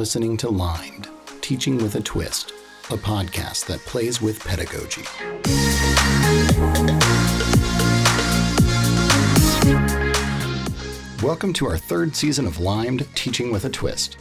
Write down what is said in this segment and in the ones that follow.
listening to Limed, Teaching with a Twist, a podcast that plays with pedagogy. Welcome to our third season of Limed, Teaching with a Twist.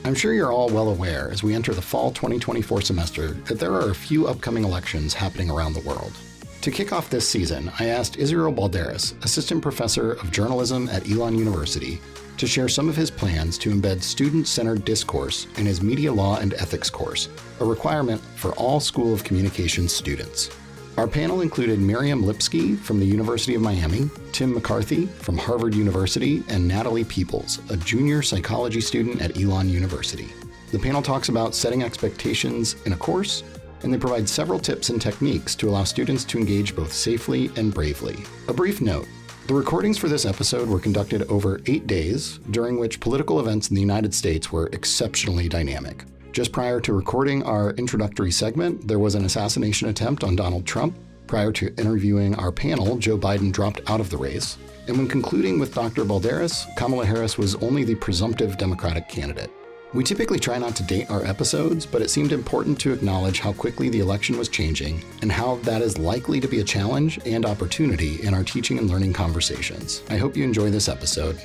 I'm sure you're all well aware as we enter the fall 2024 semester that there are a few upcoming elections happening around the world. To kick off this season, I asked Israel Balderas, Assistant Professor of Journalism at Elon University, to share some of his plans to embed student-centered discourse in his media law and ethics course, a requirement for all School of Communications students. Our panel included Miriam Lipsky from the University of Miami, Tim McCarthy from Harvard University, and Natalie Peeples, a junior psychology student at Elon University. The panel talks about setting expectations in a course, and they provide several tips and techniques to allow students to engage both safely and bravely. A brief note. The recordings for this episode were conducted over 8 days, during which political events in the United States were exceptionally dynamic. Just prior to recording our introductory segment, there was an assassination attempt on Donald Trump. Prior to interviewing our panel, Joe Biden dropped out of the race. And when concluding with Dr. Balderas, Kamala Harris was only the presumptive Democratic candidate. We typically try not to date our episodes, but it seemed important to acknowledge how quickly the election was changing and how that is likely to be a challenge and opportunity in our teaching and learning conversations. I hope you enjoy this episode.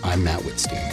I'm Matt Wittstein.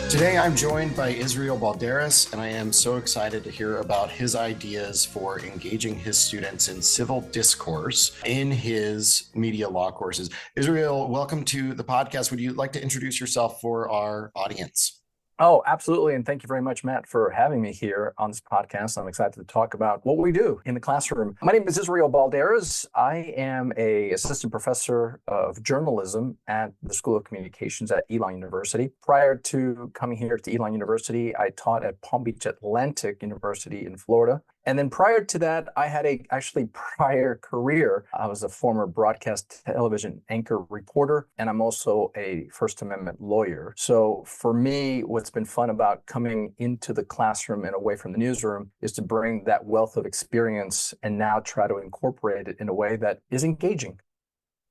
Today, I'm joined by Israel Balderas, and I am so excited to hear about his ideas for engaging his students in civil discourse in his media law courses. Israel, welcome to the podcast. Would you like to introduce yourself for our audience? Oh, absolutely. And thank you very much, Matt, for having me here on this podcast. I'm excited to talk about what we do in the classroom. My name is Israel Balderas. I am an assistant professor of journalism at the School of Communications at Elon University. Prior to coming here to Elon University, I taught at Palm Beach Atlantic University in Florida. And then prior to that, I had a prior career. I was a former broadcast television anchor reporter, and I'm also a First Amendment lawyer. So for me, what's been fun about coming into the classroom and away from the newsroom is to bring that wealth of experience and now try to incorporate it in a way that is engaging.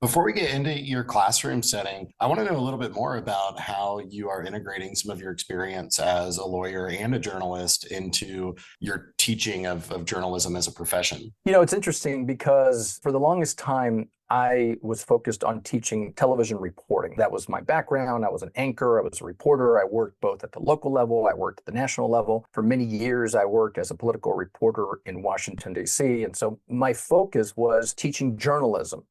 Before we get into your classroom setting, I want to know a little bit more about how you are integrating some of your experience as a lawyer and a journalist into your teaching of journalism as a profession. You know, it's interesting because for the longest time, I was focused on teaching television reporting. That was my background. I was an anchor. I was a reporter. I worked both at the local level. I worked at the national level. For many years, I worked as a political reporter in Washington, D.C. And so my focus was teaching journalism.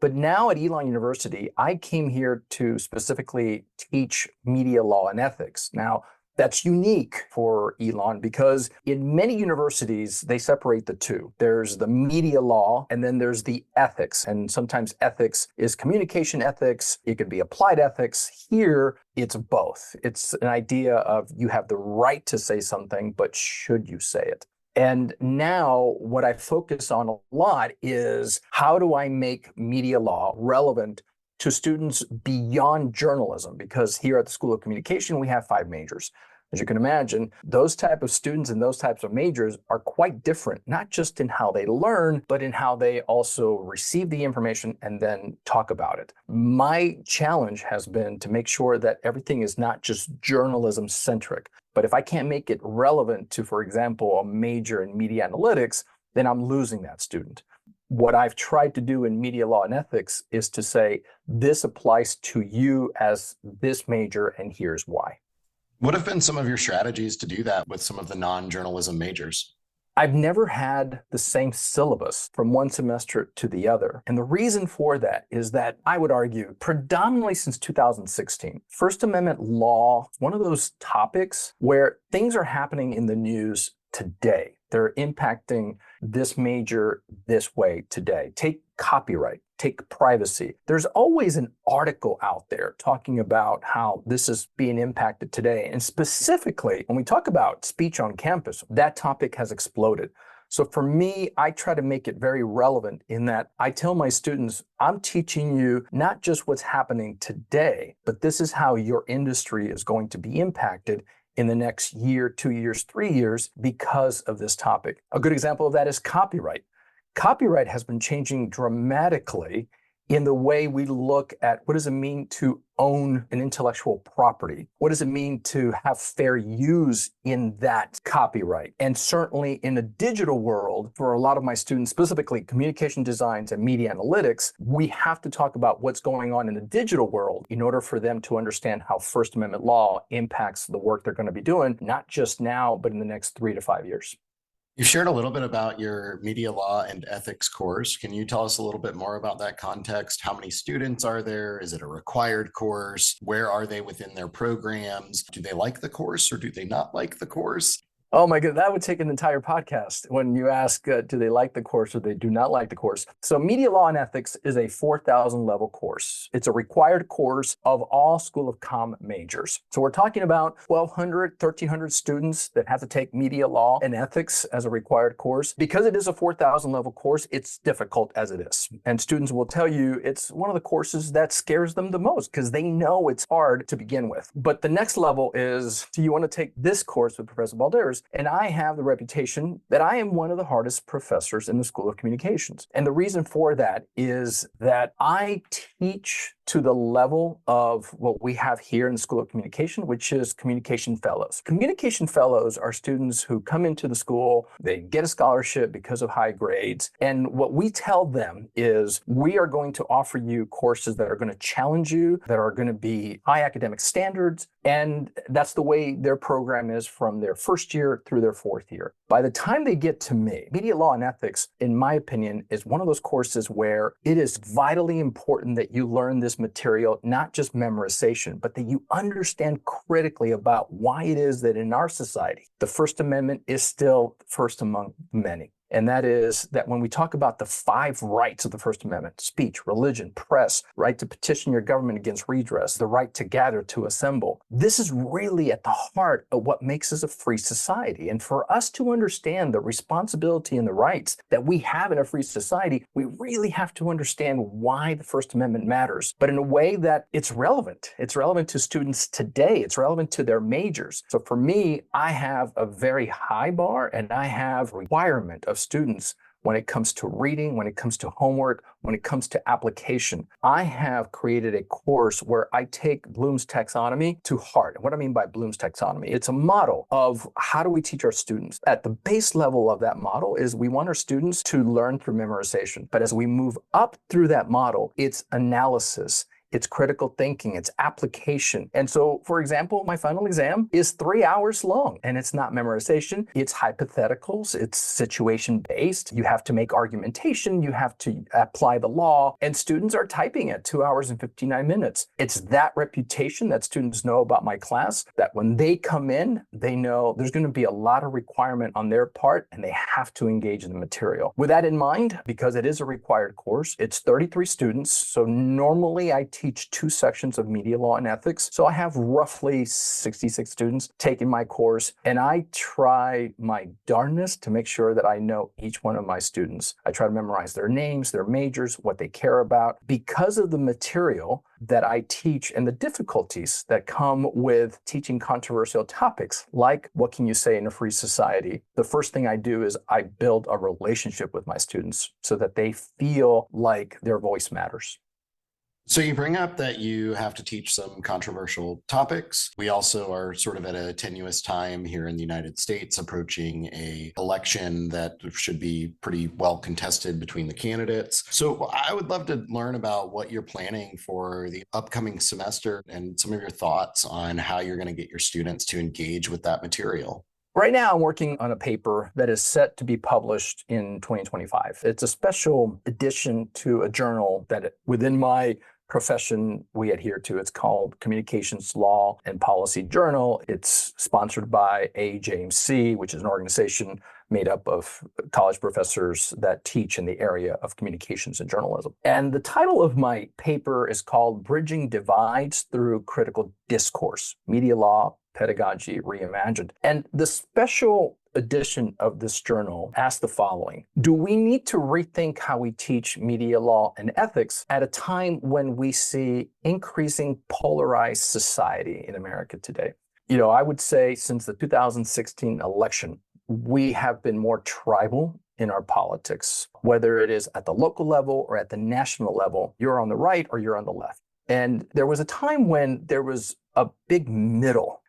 But now at Elon University, I came here to specifically teach media law and ethics. Now, that's unique for Elon because in many universities, they separate the two. There's the media law and then there's the ethics. And sometimes ethics is communication ethics. It could be applied ethics. Here, it's both. It's an idea of you have the right to say something, but should you say it? And now what I focus on a lot is how do I make media law relevant to students beyond journalism? Because here at the School of Communication, we have 5 majors. As you can imagine, those type of students and those types of majors are quite different, not just in how they learn, but in how they also receive the information and then talk about it. My challenge has been to make sure that everything is not just journalism centric. But if I can't make it relevant to, for example, a major in media analytics, then I'm losing that student. What I've tried to do in media law and ethics is to say, this applies to you as this major, and here's why. What have been some of your strategies to do that with some of the non-journalism majors? I've never had the same syllabus from one semester to the other. And the reason for that is that I would argue predominantly since 2016, First Amendment law is one of those topics where things are happening in the news today. They're impacting this major this way today. Take copyright, take privacy. There's always an article out there talking about how this is being impacted today. And specifically, when we talk about speech on campus, that topic has exploded. So for me, I try to make it very relevant in that I tell my students, I'm teaching you not just what's happening today, but this is how your industry is going to be impacted in the next year, 2 years, 3 years because of this topic. A good example of that is copyright. Copyright has been changing dramatically in the way we look at what does it mean to own an intellectual property? What does it mean to have fair use in that copyright? And certainly in the digital world, for a lot of my students, specifically communication designs and media analytics, we have to talk about what's going on in the digital world in order for them to understand how First Amendment law impacts the work they're going to be doing, not just now, but in the next 3 to 5 years. You shared a little bit about your media law and ethics course. Can you tell us a little bit more about that context? How many students are there? Is it a required course? Where are they within their programs? Do they like the course or do they not like the course? Oh my God, that would take an entire podcast when you ask, do they like the course or they do not like the course? So media law and ethics is a 4,000 level course. It's a required course of all School of Comm majors. So we're talking about 1,200, 1,300 students that have to take media law and ethics as a required course. Because it is a 4,000 level course, it's difficult as it is. And students will tell you it's one of the courses that scares them the most because they know it's hard to begin with. But the next level is, do you want to take this course with Professor Balderas? And I have the reputation that I am one of the hardest professors in the School of Communications. And the reason for that is that I teach to the level of what we have here in the School of Communication, which is communication fellows. Communication fellows are students who come into the school, they get a scholarship because of high grades. And what we tell them is we are going to offer you courses that are going to challenge you, that are going to be high academic standards. And that's the way their program is from their first year through their fourth year. By the time they get to me, media law and ethics, in my opinion, is one of those courses where it is vitally important that you learn this material, not just memorization, but that you understand critically about why it is that in our society, the First Amendment is still first among many. And that is that when we talk about the 5 rights of the First Amendment, speech, religion, press, right to petition your government against redress, the right to gather, to assemble, this is really at the heart of what makes us a free society. And for us to understand the responsibility and the rights that we have in a free society, we really have to understand why the First Amendment matters, but in a way that it's relevant. It's relevant to students today. It's relevant to their majors. So for me, I have a very high bar and I have requirement of students when it comes to reading, when it comes to homework, when it comes to application. I have created a course where I take Bloom's taxonomy to heart. And what I mean by Bloom's taxonomy, it's a model of how do we teach our students. At the base level of that model is we want our students to learn through memorization. But as we move up through that model, it's analysis, it's critical thinking, it's application. And so, for example, my final exam is 3 hours long and it's not memorization. It's hypotheticals, it's situation-based. You have to make argumentation, you have to apply the law, and students are typing at 2 hours and 59 minutes. It's that reputation that students know about my class that when they come in, they know there's going to be a lot of requirement on their part and they have to engage in the material. With that in mind, because it is a required course, it's 33 students. So normally I teach 2 sections of media law and ethics. So I have roughly 66 students taking my course, and I try my darndest to make sure that I know each one of my students. I try to memorize their names, their majors, what they care about. Because of the material that I teach and the difficulties that come with teaching controversial topics, like what can you say in a free society, the first thing I do is I build a relationship with my students so that they feel like their voice matters. So you bring up that you have to teach some controversial topics. We also are sort of at a tenuous time here in the United States, approaching an election that should be pretty well contested between the candidates. So I would love to learn about what you're planning for the upcoming semester and some of your thoughts on how you're going to get your students to engage with that material. Right now, I'm working on a paper that is set to be published in 2025. It's a special edition to a journal that within my profession we adhere to. It's called Communications Law and Policy Journal. It's sponsored by AJMC, which is an organization made up of college professors that teach in the area of communications and journalism. And the title of my paper is called Bridging Divides Through Critical Discourse, Media Law, Pedagogy Reimagined. And the special edition of this journal asks the following: do we need to rethink how we teach media law and ethics at a time when we see increasing polarized society in America today? I would say since the 2016 election, we have been more tribal in our politics, whether it is at the local level or at the national level. You're on the right or you're on the left. And there was a time when there was a big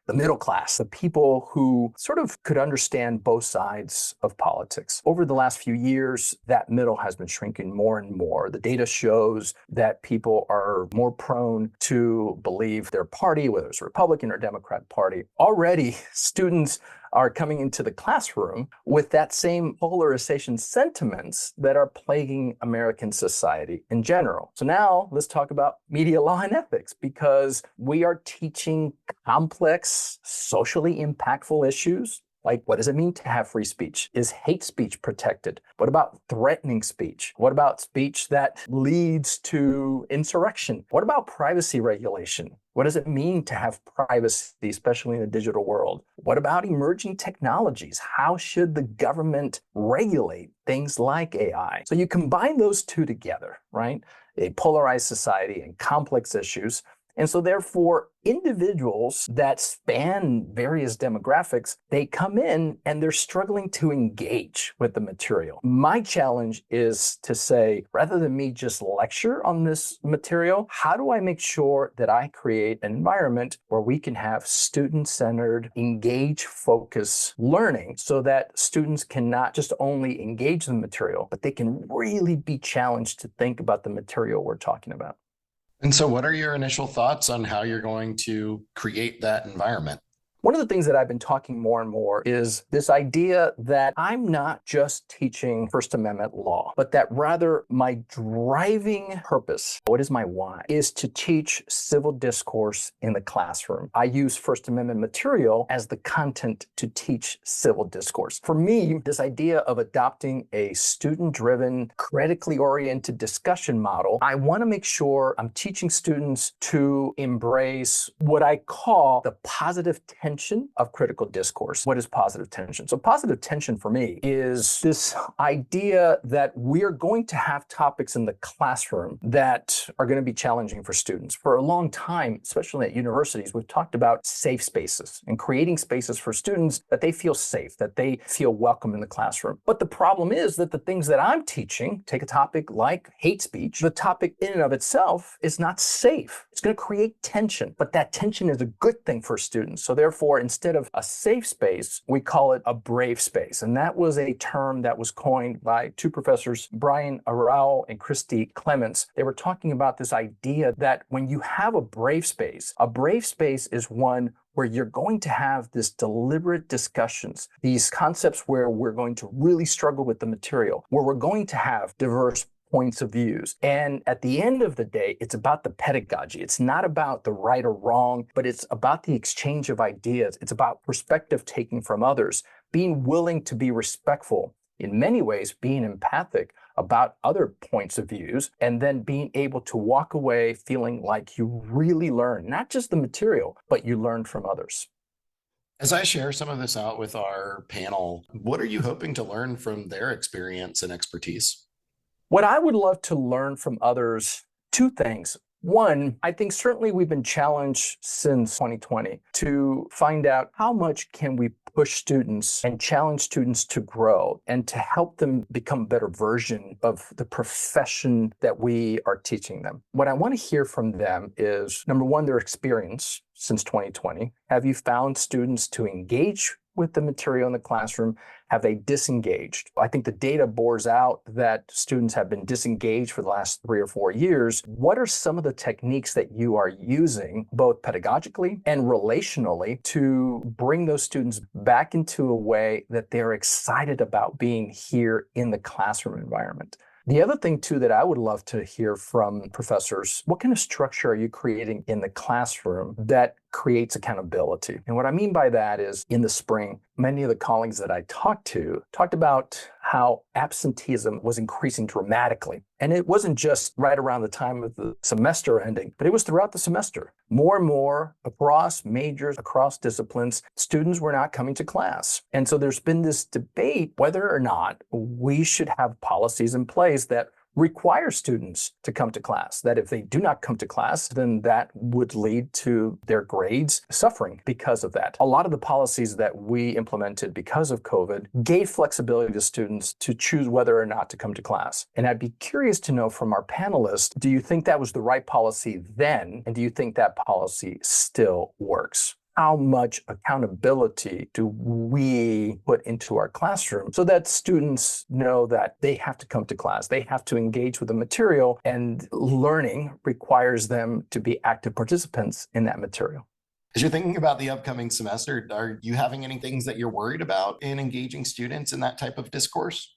the middle class, the people who sort of could understand both sides of politics. Over the last few years, that middle has been shrinking more and more. The data shows that people are more prone to believe their party, whether it's a Republican or Democrat party. Already, students are coming into the classroom with that same polarization sentiments that are plaguing American society in general. So now let's talk about media law and ethics, because we are teaching complex, socially impactful issues. Like, what does it mean to have free speech? Is hate speech protected? What about threatening speech? What about speech that leads to insurrection? What about privacy regulation? What does it mean to have privacy, especially in the digital world? What about emerging technologies? How should the government regulate things like AI? So you combine those two together, right? A polarized society and complex issues. And so therefore, individuals that span various demographics, they come in and they're struggling to engage with the material. My challenge is to say, rather than me just lecture on this material, how do I make sure that I create an environment where we can have student-centered, engage-focused learning so that students can not just only engage the material, but they can really be challenged to think about the material we're talking about. And so what are your initial thoughts on how you're going to create that environment? One of the things that I've been talking more and more is this idea that I'm not just teaching First Amendment law, but that rather my driving purpose, what is my why, is to teach civil discourse in the classroom. I use First Amendment material as the content to teach civil discourse. For me, this idea of adopting a student-driven, critically oriented discussion model, I want to make sure I'm teaching students to embrace what I call the positive tension of critical discourse. What is positive tension? So positive tension for me is this idea that we are going to have topics in the classroom that are going to be challenging for students. For a long time, especially at universities, we've talked about safe spaces and creating spaces for students that they feel safe, that they feel welcome in the classroom. But the problem is that the things that I'm teaching, take a topic like hate speech, the topic in and of itself is not safe. It's going to create tension, but that tension is a good thing for students. So therefore, instead of a safe space, we call it a brave space. And that was a term that was coined by two professors, Brian Arau and Christy Clements. They were talking about this idea that when you have a brave space is one where you're going to have this deliberate discussions, these concepts where we're going to really struggle with the material, where we're going to have diverse points of views. And at the end of the day, it's about the pedagogy. It's not about the right or wrong, but it's about the exchange of ideas. It's about perspective taking from others, being willing to be respectful, in many ways, being empathic about other points of views, and then being able to walk away feeling like you really learn, not just the material, but you learn from others. As I share some of this out with our panel, what are you hoping to learn from their experience and expertise? What I would love to learn from others, two things. One, I think certainly we've been challenged since 2020 to find out how much can we push students and challenge students to grow and to help them become a better version of the profession that we are teaching them. What I want to hear from them is, number one, their experience since 2020. Have you found students to engage with the material in the classroom? Have they disengaged? I think the data bears out that students have been disengaged for the last 3 or 4 years. What are some of the techniques that you are using, both pedagogically and relationally, to bring those students back into a way that they're excited about being here in the classroom environment? The other thing, too, that I would love to hear from professors, what kind of structure are you creating in the classroom that creates accountability? And what I mean by that is, in the spring, many of the colleagues that I talked to talked about how absenteeism was increasing dramatically. And it wasn't just right around the time of the semester ending, but it was throughout the semester. More and more across majors, across disciplines, students were not coming to class. And so there's been this debate whether or not we should have policies in place that require students to come to class, that if they do not come to class, then that would lead to their grades suffering because of that. A lot of the policies that we implemented because of COVID gave flexibility to students to choose whether or not to come to class. And I'd be curious to know from our panelists, do you think that was the right policy then? And do you think that policy still works? How much accountability do we put into our classroom so that students know that they have to come to class, they have to engage with the material, and learning requires them to be active participants in that material? As you're thinking about the upcoming semester, are you having any things that you're worried about in engaging students in that type of discourse?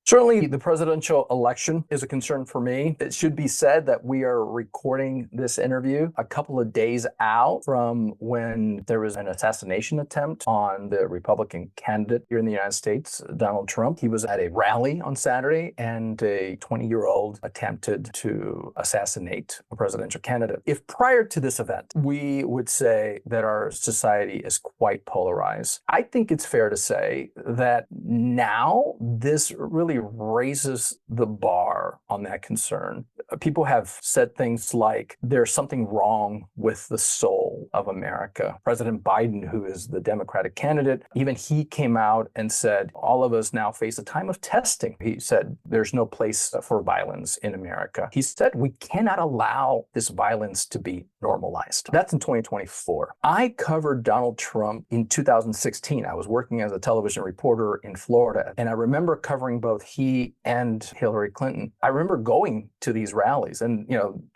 Certainly, the presidential election is a concern for me. It should be said that we are recording this interview a couple of days out from when there was an assassination attempt on the Republican candidate here in the United States, Donald Trump. He was at a rally on Saturday, and a 20-year-old attempted to assassinate a presidential candidate. If prior to this event, we would say that our society is quite polarized, I think it's fair to say that now this really raises the bar on that concern. People have said things like there's something wrong with the soul of America. President Biden, who is the Democratic candidate, even he came out and said, all of us now face a time of testing. He said there's no place for violence in America. He said we cannot allow this violence to be normalized. That's in 2024. I covered Donald Trump in 2016. I was working as a television reporter in Florida, and I remember covering both he and Hillary Clinton. I remember going to these rallies, and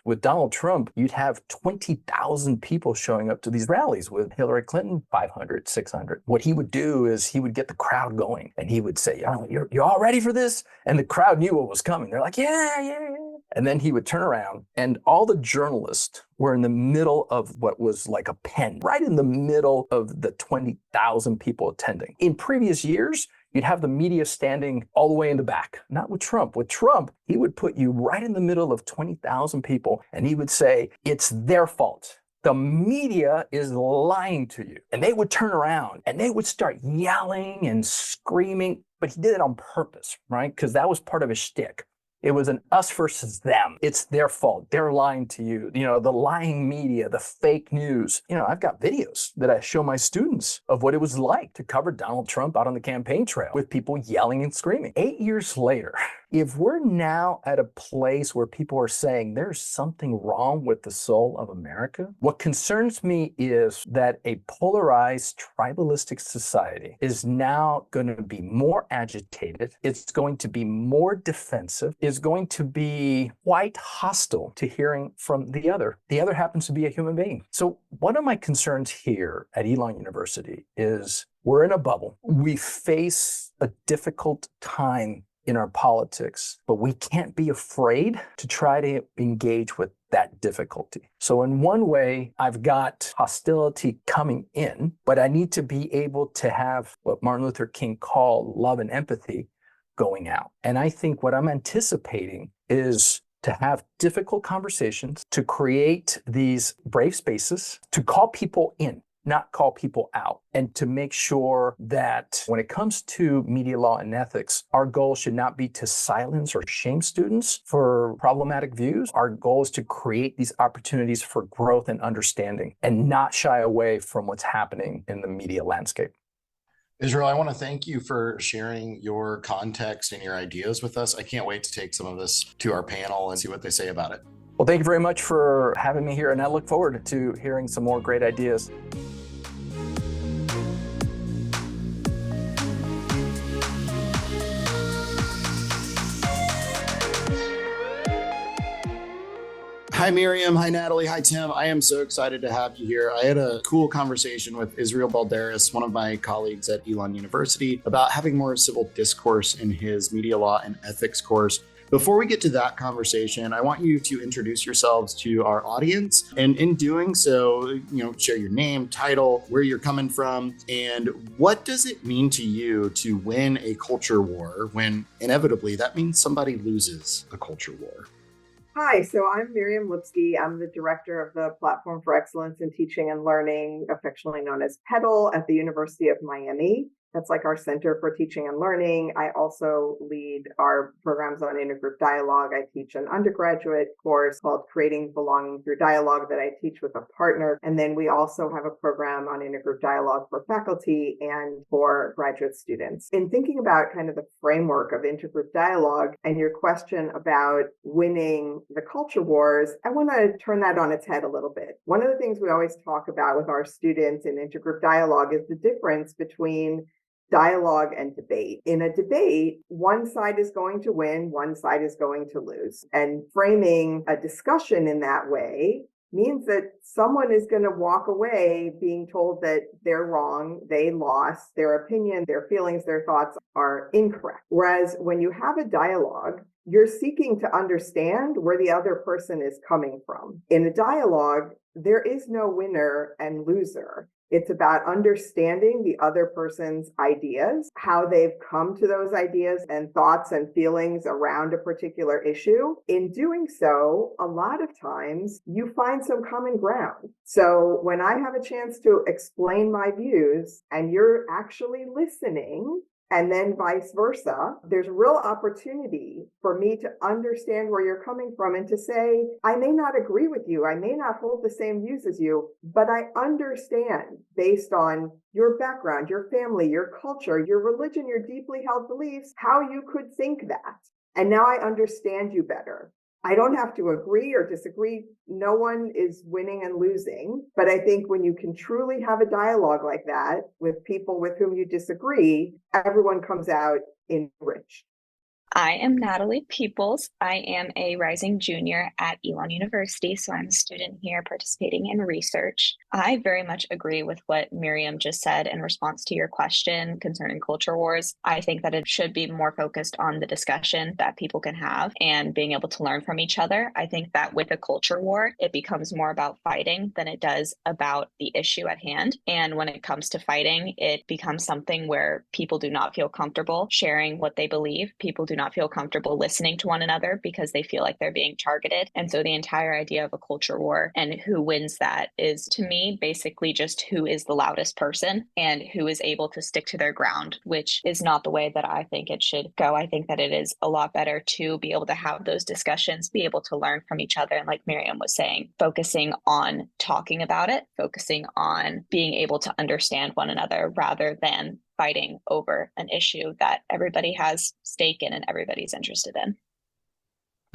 with Donald Trump, you'd have 20,000 people showing up to these rallies. With Hillary Clinton, 500, 600. What he would do is he would get the crowd going, and he would say, you're all ready for this? And the crowd knew what was coming. They're like, yeah. And then he would turn around, and all the journalists were in the middle of what was like a pen, right in the middle of the 20,000 people attending. In previous years, you'd have the media standing all the way in the back. Not with Trump. With Trump, he would put you right in the middle of 20,000 people, and he would say, it's their fault. The media is lying to you. And they would turn around and they would start yelling and screaming, but he did it on purpose, right? Because that was part of his shtick. It was an us versus them. It's their fault. They're lying to you. The lying media, the fake news. I've got videos that I show my students of what it was like to cover Donald Trump out on the campaign trail with people yelling and screaming. 8 years later, if we're now at a place where people are saying there's something wrong with the soul of America, what concerns me is that a polarized, tribalistic society is now going to be more agitated. It's going to be more defensive. Is going to be quite hostile to hearing from the other. The other happens to be a human being. So one of my concerns here at Elon University is we're in a bubble. We face a difficult time in our politics, but we can't be afraid to try to engage with that difficulty. So in one way, I've got hostility coming in, but I need to be able to have what Martin Luther King called love and empathy going out. And I think what I'm anticipating is to have difficult conversations, to create these brave spaces, to call people in, not call people out, and to make sure that when it comes to media law and ethics, our goal should not be to silence or shame students for problematic views. Our goal is to create these opportunities for growth and understanding and not shy away from what's happening in the media landscape. Israel, I want to thank you for sharing your context and your ideas with us. I can't wait to take some of this to our panel and see what they say about it. Well, thank you very much for having me here, and I look forward to hearing some more great ideas. Hi, Miriam. Hi, Natalie. Hi, Tim. I am so excited to have you here. I had a cool conversation with Israel Balderas, one of my colleagues at Elon University, about having more civil discourse in his media law and ethics course. Before we get to that conversation, I want you to introduce yourselves to our audience. And in doing so, share your name, title, where you're coming from, and what does it mean to you to win a culture war when inevitably that means somebody loses a culture war? Hi, so I'm Miriam Lipsky. I'm the director of the Platform for Excellence in Teaching and Learning, affectionately known as PEDAL, at the University of Miami. That's like our Center for Teaching and Learning. I also lead our programs on intergroup dialogue. I teach an undergraduate course called Creating Belonging Through Dialogue that I teach with a partner. And then we also have a program on intergroup dialogue for faculty and for graduate students. In thinking about kind of the framework of intergroup dialogue and your question about winning the culture wars, I want to turn that on its head a little bit. One of the things we always talk about with our students in intergroup dialogue is the difference between dialogue and debate. In a debate, one side is going to win, one side is going to lose. And framing a discussion in that way means that someone is going to walk away being told that they're wrong, they lost, their opinion, their feelings, their thoughts are incorrect. Whereas when you have a dialogue, you're seeking to understand where the other person is coming from. In a dialogue, there is no winner and loser. It's about understanding the other person's ideas, how they've come to those ideas and thoughts and feelings around a particular issue. In doing so, a lot of times you find some common ground. So when I have a chance to explain my views and you're actually listening, and then vice versa, there's a real opportunity for me to understand where you're coming from and to say, I may not agree with you, I may not hold the same views as you, but I understand based on your background, your family, your culture, your religion, your deeply held beliefs, how you could think that. And now I understand you better. I don't have to agree or disagree. No one is winning and losing. But I think when you can truly have a dialogue like that with people with whom you disagree, everyone comes out enriched. I am Natalie Peeples. I am a rising junior at Elon University, so I'm a student here participating in research. I very much agree with what Miriam just said in response to your question concerning culture wars. I think that it should be more focused on the discussion that people can have and being able to learn from each other. I think that with a culture war, it becomes more about fighting than it does about the issue at hand. And when it comes to fighting, it becomes something where people do not feel comfortable sharing what they believe. People do not feel comfortable listening to one another because they feel like they're being targeted. And so the entire idea of a culture war and who wins that is, to me, basically just who is the loudest person and who is able to stick to their ground, which is not the way that I think it should go. I think that it is a lot better to be able to have those discussions, be able to learn from each other. And like Miriam was saying, focusing on talking about it, focusing on being able to understand one another rather than fighting over an issue that everybody has stake in and everybody's interested in.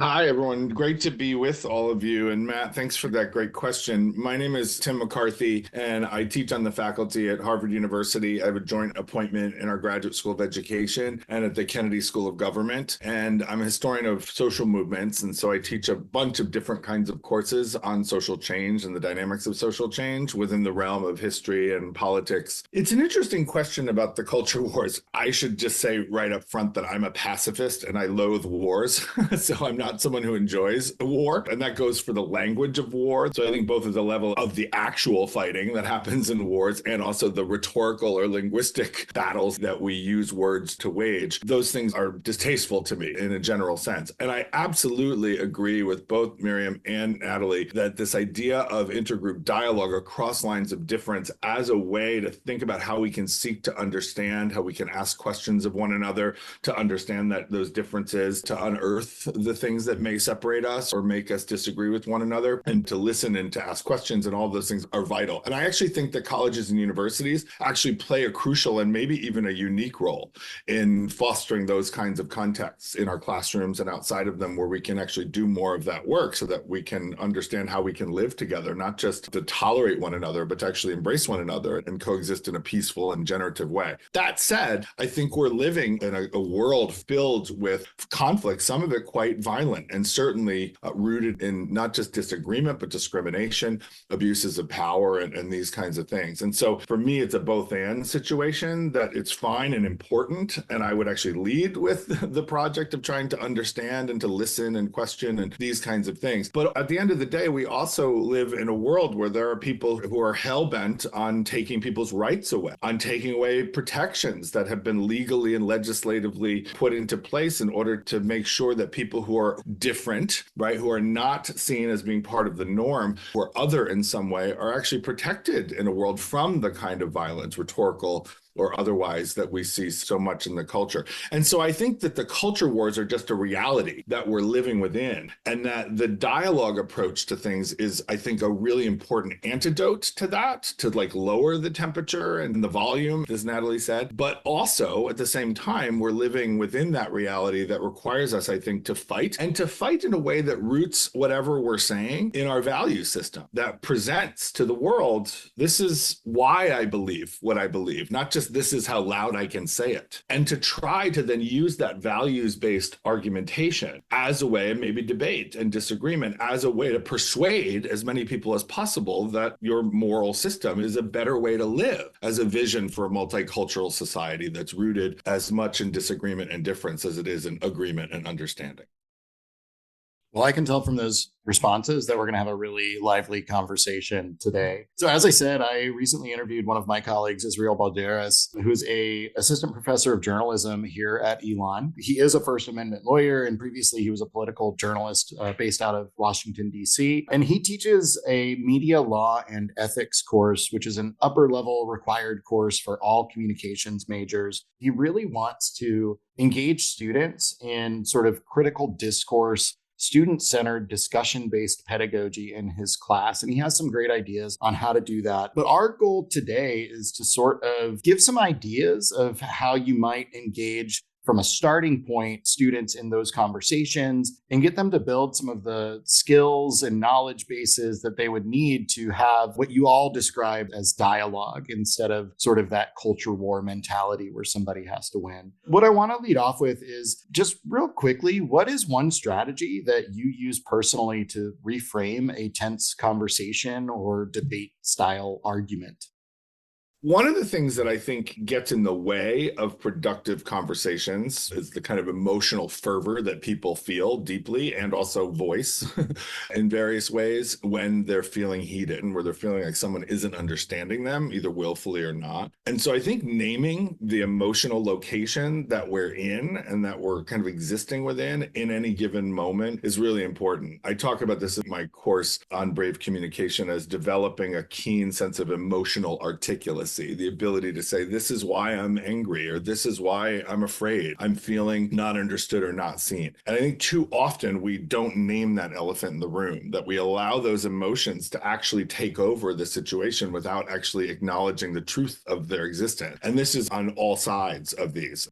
Hi, everyone. Great to be with all of you. And Matt, thanks for that great question. My name is Tim McCarthy, and I teach on the faculty at Harvard University. I have a joint appointment in our Graduate School of Education and at the Kennedy School of Government. And I'm a historian of social movements. And so I teach a bunch of different kinds of courses on social change and the dynamics of social change within the realm of history and politics. It's an interesting question about the culture wars. I should just say right up front that I'm a pacifist and I loathe wars. So I'm not someone who enjoys a war, and that goes for the language of war. So I think both at the level of the actual fighting that happens in wars and also the rhetorical or linguistic battles that we use words to wage. Those things are distasteful to me in a general sense. And I absolutely agree with both Miriam and Natalie that this idea of intergroup dialogue across lines of difference as a way to think about how we can seek to understand, how we can ask questions of one another, to understand that those differences, to unearth the things that may separate us or make us disagree with one another, and to listen and to ask questions, and all those things are vital. And I actually think that colleges and universities actually play a crucial and maybe even a unique role in fostering those kinds of contexts in our classrooms and outside of them, where we can actually do more of that work so that we can understand how we can live together, not just to tolerate one another, but to actually embrace one another and coexist in a peaceful and generative way. That said, I think we're living in a world filled with conflict, some of it quite violent, and certainly rooted in not just disagreement, but discrimination, abuses of power, and these kinds of things. And so for me, it's a both and situation, that it's fine and important. And I would actually lead with the project of trying to understand and to listen and question and these kinds of things. But at the end of the day, we also live in a world where there are people who are hell-bent on taking people's rights away, on taking away protections that have been legally and legislatively put into place in order to make sure that people who are different, right, who are not seen as being part of the norm, or other in some way, are actually protected in a world from the kind of violence, rhetorical or otherwise that we see so much in the culture. And so I think that the culture wars are just a reality that we're living within, and that the dialogue approach to things is, I think, a really important antidote to that, to like lower the temperature and the volume, as Natalie said. But also at the same time, we're living within that reality that requires us, I think, to fight, and to fight in a way that roots whatever we're saying in our value system, that presents to the world, this is why I believe what I believe, not just this is how loud I can say it. And to try to then use that values-based argumentation as a way, maybe debate and disagreement, as a way to persuade as many people as possible that your moral system is a better way to live, as a vision for a multicultural society that's rooted as much in disagreement and difference as it is in agreement and understanding. Well, I can tell from those responses that we're going to have a really lively conversation today. So as I said, I recently interviewed one of my colleagues, Israel Balderas, who's a assistant professor of journalism here at Elon. He is a First Amendment lawyer, and previously he was a political journalist based out of Washington, D.C. And he teaches a media law and ethics course, which is an upper level required course for all communications majors. He really wants to engage students in sort of critical discourse, student-centered, discussion-based pedagogy in his class. And he has some great ideas on how to do that. But our goal today is to sort of give some ideas of how you might engage from a starting point students in those conversations and get them to build some of the skills and knowledge bases that they would need to have what you all described as dialogue instead of sort of that culture war mentality where somebody has to win. What I want to lead off with is just real quickly, what is one strategy that you use personally to reframe a tense conversation or debate style argument? One of the things that I think gets in the way of productive conversations is the kind of emotional fervor that people feel deeply and also voice in various ways when they're feeling heated and where they're feeling like someone isn't understanding them, either willfully or not. And so I think naming the emotional location that we're in and that we're kind of existing within in any given moment is really important. I talk about this in my course on Brave Communication as developing a keen sense of emotional articulacy. The ability to say, this is why I'm angry, or this is why I'm afraid, I'm feeling not understood or not seen. And I think too often we don't name that elephant in the room, that we allow those emotions to actually take over the situation without actually acknowledging the truth of their existence. And this is on all sides of these.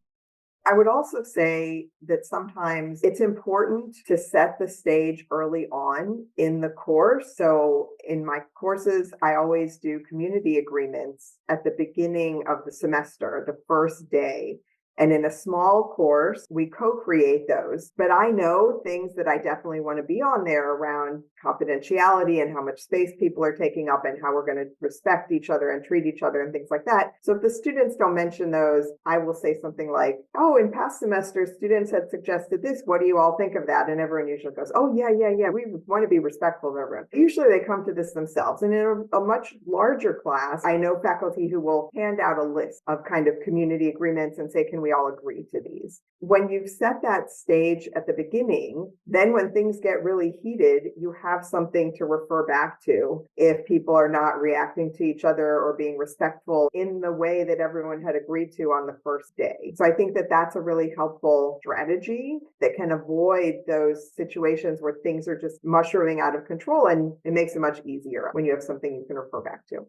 I would also say that sometimes it's important to set the stage early on in the course. So in my courses, I always do community agreements at the beginning of the semester, the first day. And in a small course, we co-create those. But I know things that I definitely want to be on there around confidentiality and how much space people are taking up and how we're going to respect each other and treat each other and things like that. So if the students don't mention those, I will say something like, oh, in past semesters, students had suggested this. What do you all think of that? And everyone usually goes, oh, yeah. We want to be respectful of everyone. Usually they come to this themselves. And in a much larger class, I know faculty who will hand out a list of kind of community agreements and say, can we all agree to these? When you've set that stage at the beginning, then when things get really heated, you have something to refer back to if people are not reacting to each other or being respectful in the way that everyone had agreed to on the first day. So I think that that's a really helpful strategy that can avoid those situations where things are just mushrooming out of control, and it makes it much easier when you have something you can refer back to.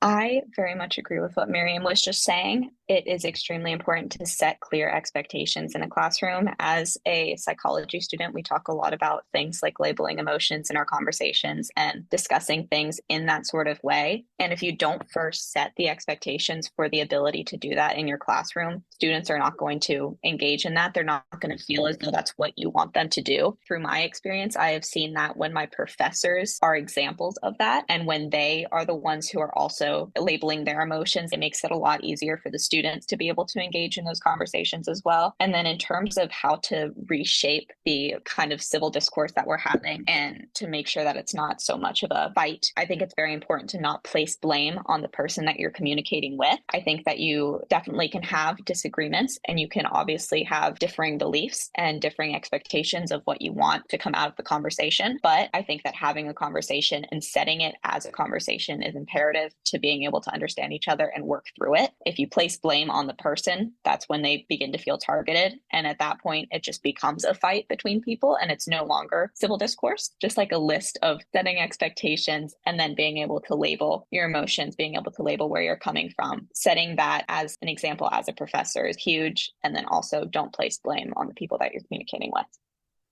I very much agree with what Miriam was just saying. It is extremely important to set clear expectations in a classroom. As a psychology student, we talk a lot about things like labeling emotions in our conversations and discussing things in that sort of way. And if you don't first set the expectations for the ability to do that in your classroom, students are not going to engage in that. They're not going to feel as though that's what you want them to do. Through my experience, I have seen that when my professors are examples of that, and when they are the ones who are also labeling their emotions, it makes it a lot easier for the students to be able to engage in those conversations as well. And then in terms of how to reshape the kind of civil discourse that we're having and to make sure that it's not so much of a fight, I think it's very important to not place blame on the person that you're communicating with. I think that you definitely can have disagreements, and you can obviously have differing beliefs and differing expectations of what you want to come out of the conversation. But I think that having a conversation and setting it as a conversation is imperative to being able to understand each other and work through it. If you place blame on the person, that's when they begin to feel targeted. And at that point, it just becomes a fight between people and it's no longer civil discourse, just like a list of setting expectations and then being able to label your emotions, being able to label where you're coming from. Setting that as an example as a professor is huge. And then also don't place blame on the people that you're communicating with.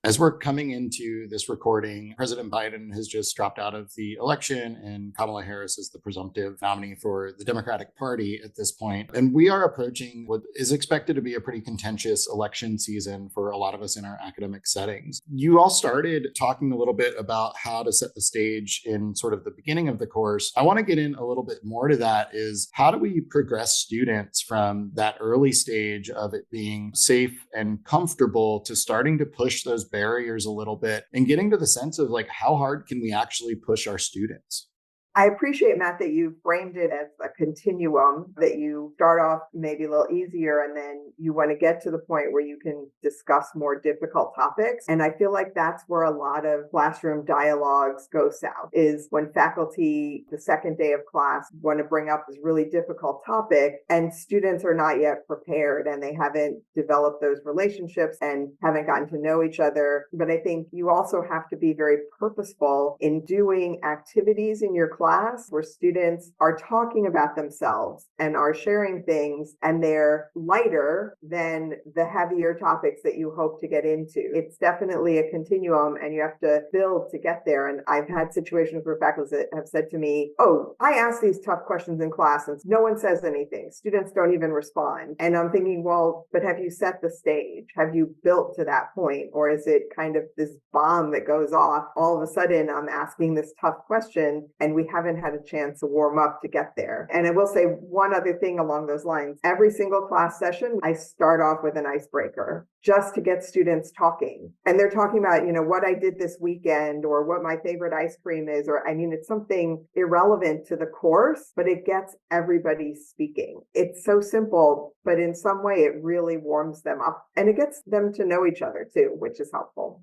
As we're coming into this recording, President Biden has just dropped out of the election and Kamala Harris is the presumptive nominee for the Democratic Party at this point. And we are approaching what is expected to be a pretty contentious election season for a lot of us in our academic settings. You all started talking a little bit about how to set the stage in sort of the beginning of the course. I want to get in a little bit more to that is how do we progress students from that early stage of it being safe and comfortable to starting to push those barriers a little bit and getting to the sense of like, how hard can we actually push our students? I appreciate, Matt, that you framed it as a continuum, that you start off maybe a little easier and then you want to get to the point where you can discuss more difficult topics. And I feel like that's where a lot of classroom dialogues go south, is when faculty, the second day of class, want to bring up this really difficult topic and students are not yet prepared and they haven't developed those relationships and haven't gotten to know each other. But I think you also have to be very purposeful in doing activities in your class where students are talking about themselves and are sharing things and they're lighter than the heavier topics that you hope to get into. It's definitely a continuum and you have to build to get there. And I've had situations where faculty that have said to me, oh, I ask these tough questions in class and no one says anything. Students don't even respond. And I'm thinking, well, but have you set the stage? Have you built to that point? Or is it kind of this bomb that goes off? All of a sudden, I'm asking this tough question and we haven't had a chance to warm up to get there. And I will say one other thing along those lines. Every single class session, I start off with an icebreaker just to get students talking. And they're talking about, what I did this weekend or what my favorite ice cream is, or it's something irrelevant to the course, but it gets everybody speaking. It's so simple, but in some way it really warms them up and it gets them to know each other too, which is helpful.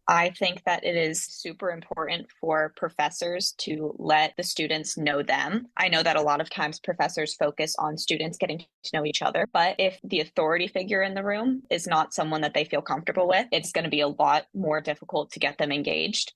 I think that it is super important for professors to let the students know them. I know that a lot of times professors focus on students getting to know each other, but if the authority figure in the room is not someone that they feel comfortable with, it's going to be a lot more difficult to get them engaged.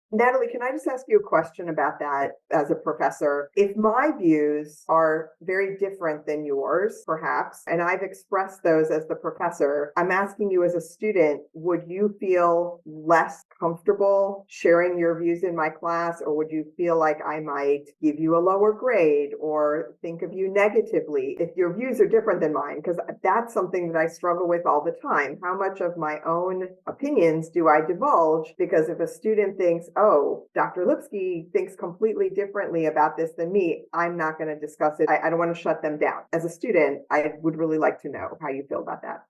Natalie, can I just ask you a question about that as a professor? If my views are very different than yours, perhaps, and I've expressed those as the professor, I'm asking you as a student, would you feel less comfortable sharing your views in my class, or would you feel like I might give you a lower grade or think of you negatively if your views are different than mine? Because that's something that I struggle with all the time. How much of my own opinions do I divulge? Because if a student thinks, oh, Dr. Lipsky thinks completely differently about this than me, I'm not going to discuss it. I don't want to shut them down. As a student, I would really like to know how you feel about that.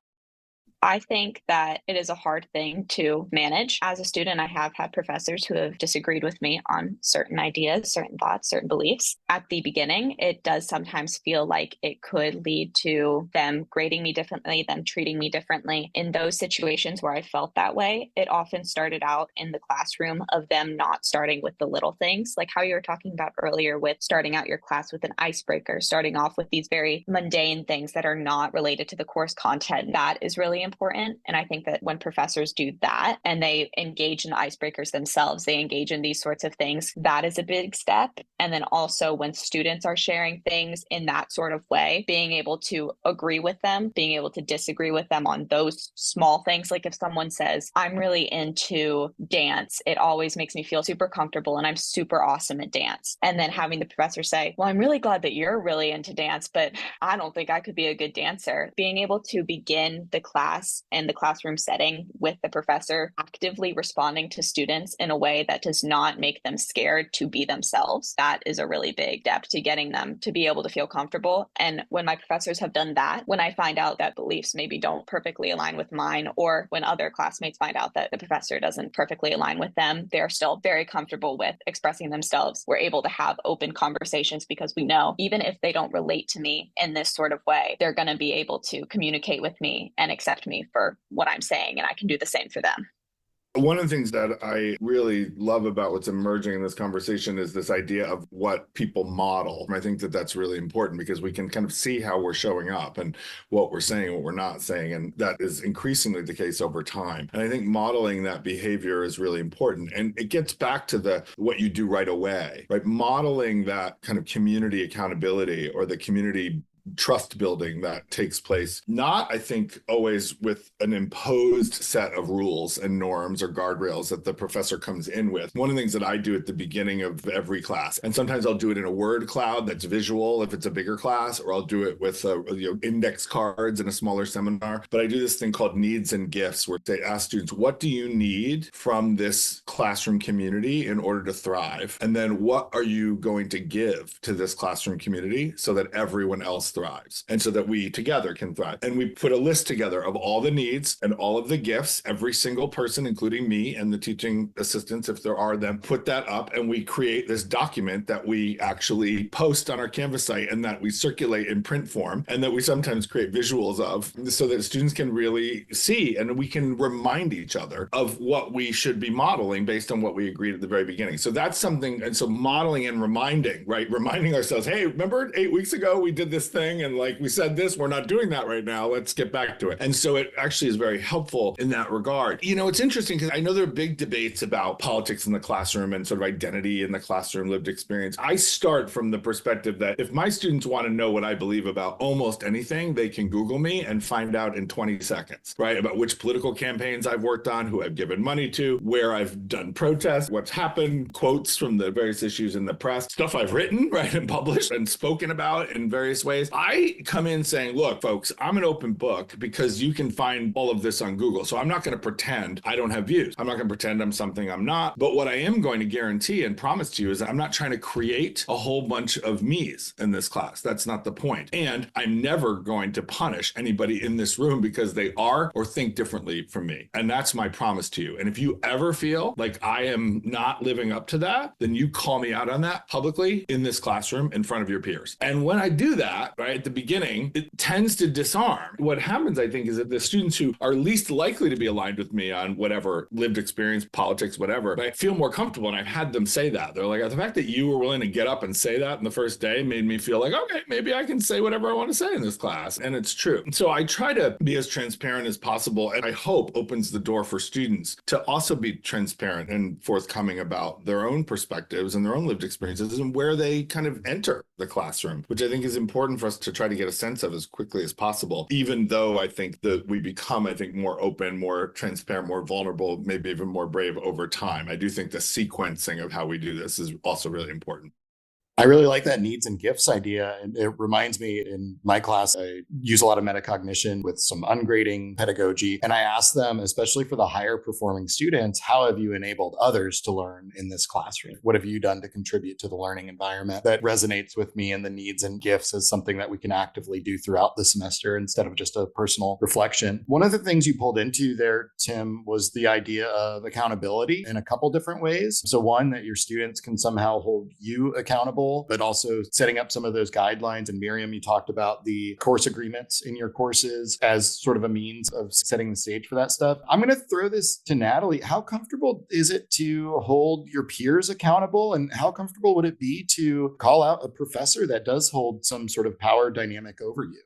I think that it is a hard thing to manage. As a student, I have had professors who have disagreed with me on certain ideas, certain thoughts, certain beliefs. At the beginning, it does sometimes feel like it could lead to them grading me differently, them treating me differently. In those situations where I felt that way, it often started out in the classroom of them not starting with the little things, like how you were talking about earlier with starting out your class with an icebreaker, starting off with these very mundane things that are not related to the course content. That is really important. And I think that when professors do that and they engage in icebreakers themselves, they engage in these sorts of things, that is a big step. And then also when students are sharing things in that sort of way, being able to agree with them, being able to disagree with them on those small things. Like if someone says, I'm really into dance, it always makes me feel super comfortable and I'm super awesome at dance. And then having the professor say, well, I'm really glad that you're really into dance, but I don't think I could be a good dancer. Being able to begin the class and the classroom setting with the professor actively responding to students in a way that does not make them scared to be themselves. That is a really big step to getting them to be able to feel comfortable. And when my professors have done that, when I find out that beliefs maybe don't perfectly align with mine, or when other classmates find out that the professor doesn't perfectly align with them, they're still very comfortable with expressing themselves. We're able to have open conversations because we know even if they don't relate to me in this sort of way, they're going to be able to communicate with me and accept me for what I'm saying, and I can do the same for them. One of the things that I really love about what's emerging in this conversation is this idea of what people model. I think that that's really important because we can kind of see how we're showing up and what we're saying, what we're not saying. And that is increasingly the case over time. And I think modeling that behavior is really important. And it gets back to what you do right away, right? Modeling that kind of community accountability or the community trust building that takes place, not, I think, always with an imposed set of rules and norms or guardrails that the professor comes in with. One of the things that I do at the beginning of every class, and sometimes I'll do it in a word cloud that's visual if it's a bigger class, or I'll do it with index cards in a smaller seminar, but I do this thing called needs and gifts, where they ask students, what do you need from this classroom community in order to thrive? And then what are you going to give to this classroom community so that everyone else thrives and so that we together can thrive? And we put a list together of all the needs and all of the gifts, every single person, including me and the teaching assistants, if there are them, put that up, and we create this document that we actually post on our Canvas site and that we circulate in print form and that we sometimes create visuals of so that students can really see and we can remind each other of what we should be modeling based on what we agreed at the very beginning. So that's something. And so modeling and reminding, right? Reminding ourselves, hey, remember 8 weeks ago we did this thing and like we said this, we're not doing that right now. Let's get back to it. And so it actually is very helpful in that regard. You know, it's interesting because I know there are big debates about politics in the classroom and sort of identity in the classroom, lived experience. I start from the perspective that if my students want to know what I believe about almost anything, they can Google me and find out in 20 seconds, right? About which political campaigns I've worked on, who I've given money to, where I've done protests, what's happened, quotes from the various issues in the press, stuff I've written, right, and published and spoken about in various ways. I come in saying, look, folks, I'm an open book because you can find all of this on Google. So I'm not going to pretend I don't have views. I'm not going to pretend I'm something I'm not. But what I am going to guarantee and promise to you is that I'm not trying to create a whole bunch of me's in this class. That's not the point. And I'm never going to punish anybody in this room because they are or think differently from me. And that's my promise to you. And if you ever feel like I am not living up to that, then you call me out on that publicly in this classroom in front of your peers. And when I do that, right, at the beginning, it tends to disarm. What happens, I think, is that the students who are least likely to be aligned with me on whatever lived experience, politics, whatever, right, feel more comfortable. And I've had them say that. They're like, the fact that you were willing to get up and say that in the first day made me feel like, okay, maybe I can say whatever I want to say in this class. And it's true. So I try to be as transparent as possible. And I hope opens the door for students to also be transparent and forthcoming about their own perspectives and their own lived experiences and where they kind of enter the classroom, which I think is important for us to try to get a sense of as quickly as possible, even though I think that we become, more open, more transparent, more vulnerable, maybe even more brave over time. I do think the sequencing of how we do this is also really important. I really like that needs and gifts idea. And it reminds me, in my class, I use a lot of metacognition with some ungrading pedagogy. And I ask them, especially for the higher performing students, how have you enabled others to learn in this classroom? What have you done to contribute to the learning environment that resonates with me? And the needs and gifts is something that we can actively do throughout the semester instead of just a personal reflection. One of the things you pulled into there, Tim, was the idea of accountability in a couple different ways. So one, that your students can somehow hold you accountable, but also setting up some of those guidelines. And Miriam, you talked about the course agreements in your courses as sort of a means of setting the stage for that stuff. I'm going to throw this to Natalie. How comfortable is it to hold your peers accountable? And how comfortable would it be to call out a professor that does hold some sort of power dynamic over you?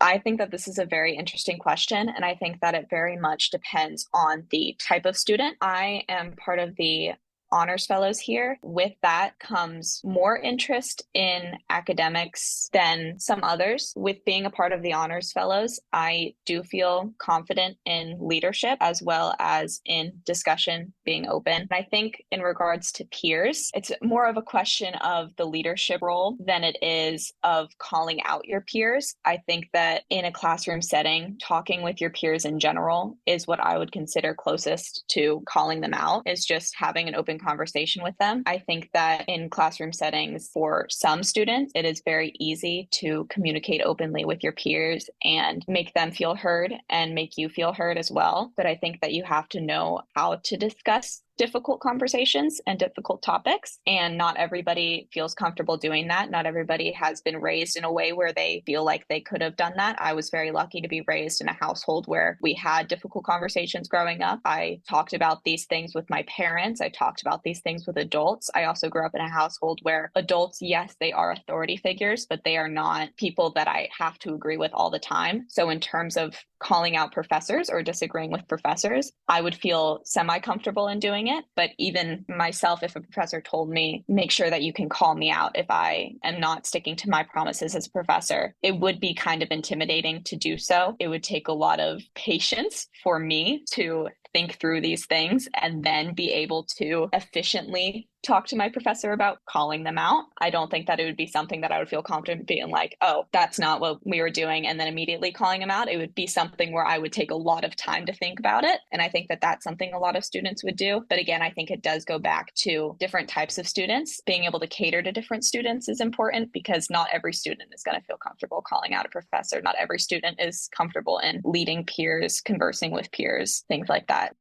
I think that this is a very interesting question, and I think that it very much depends on the type of student. I am part of the honors fellows here. With that comes more interest in academics than some others. With being a part of the honors fellows, I do feel confident in leadership as well as in discussion being open. I think in regards to peers, it's more of a question of the leadership role than it is of calling out your peers. I think that in a classroom setting, talking with your peers in general is what I would consider closest to calling them out, is just having an open conversation with them. I think that in classroom settings, for some students, it is very easy to communicate openly with your peers and make them feel heard and make you feel heard as well. But I think that you have to know how to discuss difficult conversations and difficult topics. And not everybody feels comfortable doing that. Not everybody has been raised in a way where they feel like they could have done that. I was very lucky to be raised in a household where we had difficult conversations growing up. I talked about these things with my parents. I talked about these things with adults. I also grew up in a household where adults, yes, they are authority figures, but they are not people that I have to agree with all the time. So in terms of calling out professors or disagreeing with professors, I would feel semi-comfortable in doing it. But even myself, if a professor told me, make sure that you can call me out if I am not sticking to my promises as a professor, it would be kind of intimidating to do so. It would take a lot of patience for me to think through these things and then be able to efficiently talk to my professor about calling them out. I don't think that it would be something that I would feel confident being like, oh, that's not what we were doing, and then immediately calling them out. It would be something where I would take a lot of time to think about it. And I think that that's something a lot of students would do. But again, I think it does go back to different types of students. Being able to cater to different students is important because not every student is going to feel comfortable calling out a professor. Not every student is comfortable in leading peers, conversing with peers, things like that.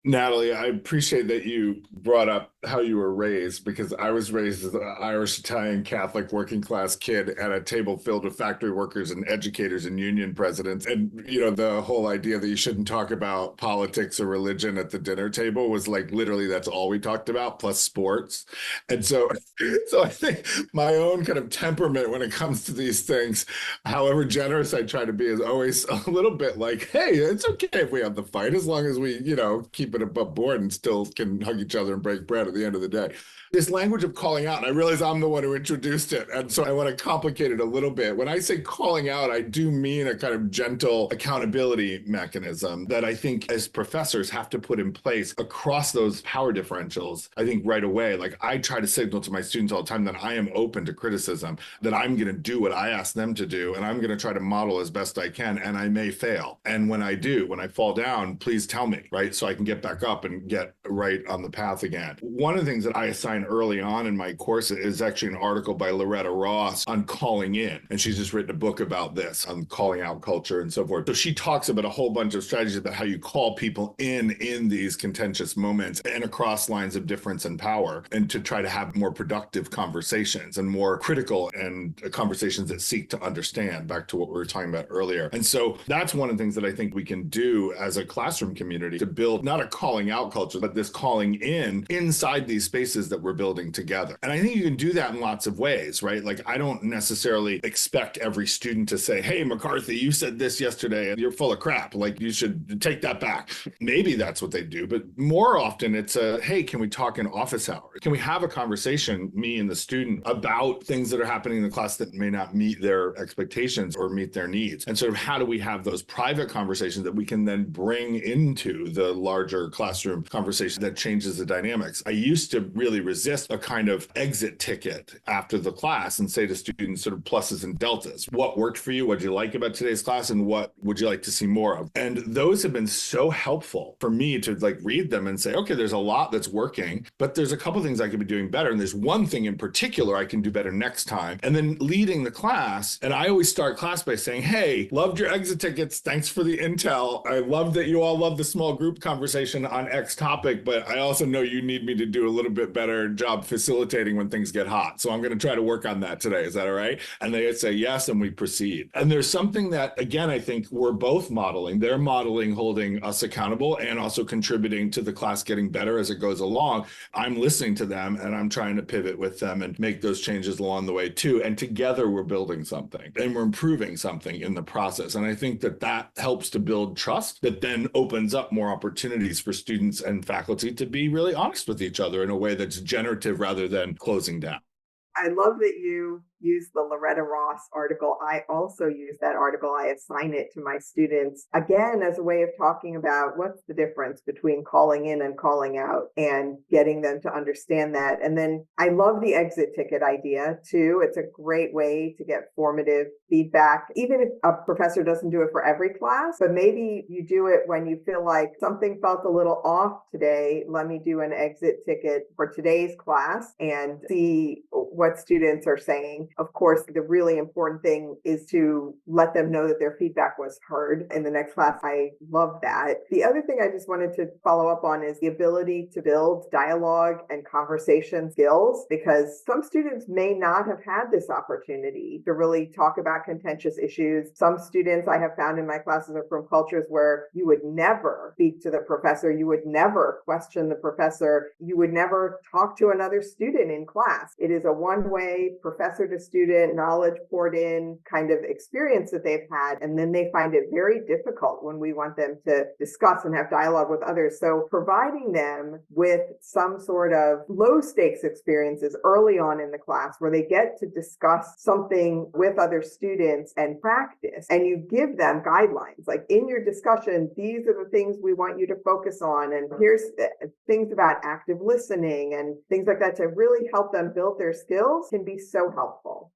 Natalie, I appreciate that you brought up how you were raised, because I was raised as an Irish, Italian, Catholic, working class kid at a table filled with factory workers and educators and union presidents. And, the whole idea that you shouldn't talk about politics or religion at the dinner table was like, literally, that's all we talked about, plus sports. And so I think my own kind of temperament when it comes to these things, however generous I try to be, is always a little bit like, hey, it's okay if we have the fight, as long as we, keep it above board and still can hug each other and break bread at the end of the day. This language of calling out, and I realize I'm the one who introduced it, and so I want to complicate it a little bit. When I say calling out, I do mean a kind of gentle accountability mechanism that I think as professors have to put in place across those power differentials, I think right away. Like, I try to signal to my students all the time that I am open to criticism, that I'm going to do what I ask them to do, and I'm going to try to model as best I can, and I may fail. And when I do, when I fall down, please tell me, right? So I can get back up and get right on the path again. One of the things that I assign early on in my course is actually an article by Loretta Ross on calling in. And she's just written a book about this, on calling out culture and so forth. So she talks about a whole bunch of strategies about how you call people in these contentious moments and across lines of difference and power, and to try to have more productive conversations and more critical and conversations that seek to understand, back to what we were talking about earlier. And so that's one of the things that I think we can do as a classroom community to build not a calling out culture, but this calling in inside these spaces that we're building together. And I think you can do that in lots of ways, right? Like, I don't necessarily expect every student to say, hey, McCarthy, you said this yesterday and you're full of crap. Like, you should take that back. Maybe that's what they do, but more often it's hey, can we talk in office hours? Can we have a conversation, me and the student, about things that are happening in the class that may not meet their expectations or meet their needs? And sort of how do we have those private conversations that we can then bring into the larger classroom conversation that changes the dynamics? I used to really resist a kind of exit ticket after the class and say to students sort of pluses and deltas. What worked for you? What did you like about today's class? And what would you like to see more of? And those have been so helpful for me to read them and say, okay, there's a lot that's working, but there's a couple things I could be doing better. And there's one thing in particular I can do better next time. And then leading the class. And I always start class by saying, hey, loved your exit tickets. Thanks for the intel. I love that you all love the small group conversation on X topic, but I also know you need me to do a little bit better job facilitating when things get hot. So I'm going to try to work on that today. Is that all right? And they say yes, and we proceed. And there's something that, again, I think we're both modeling. They're modeling holding us accountable and also contributing to the class getting better as it goes along. I'm listening to them and I'm trying to pivot with them and make those changes along the way too. And together we're building something and we're improving something in the process. And I think that that helps to build trust, that then opens up more opportunities for students and faculty to be really honest with each other in a way that's generative rather than closing down. I love that you use the Loretta Ross article. I also use that article. I assign it to my students, again, as a way of talking about what's the difference between calling in and calling out and getting them to understand that. And then I love the exit ticket idea too. It's a great way to get formative feedback, even if a professor doesn't do it for every class, but maybe you do it when you feel like something felt a little off today. Let me do an exit ticket for today's class and see what students are saying. of course, the really important thing is to let them know that their feedback was heard in the next class. I love that. The other thing I just wanted to follow up on is the ability to build dialogue and conversation skills, because some students may not have had this opportunity to really talk about contentious issues. Some students I have found in my classes are from cultures where you would never speak to the professor, you would never question the professor, you would never talk to another student in class. It is a one-way professor to student, knowledge poured in kind of experience that they've had, and then they find it very difficult when we want them to discuss and have dialogue with others. So providing them with some sort of low stakes experiences early on in the class where they get to discuss something with other students and practice, and you give them guidelines, like in your discussion, these are the things we want you to focus on, and here's things about active listening and things like that to really help them build their skills, can be so helpful.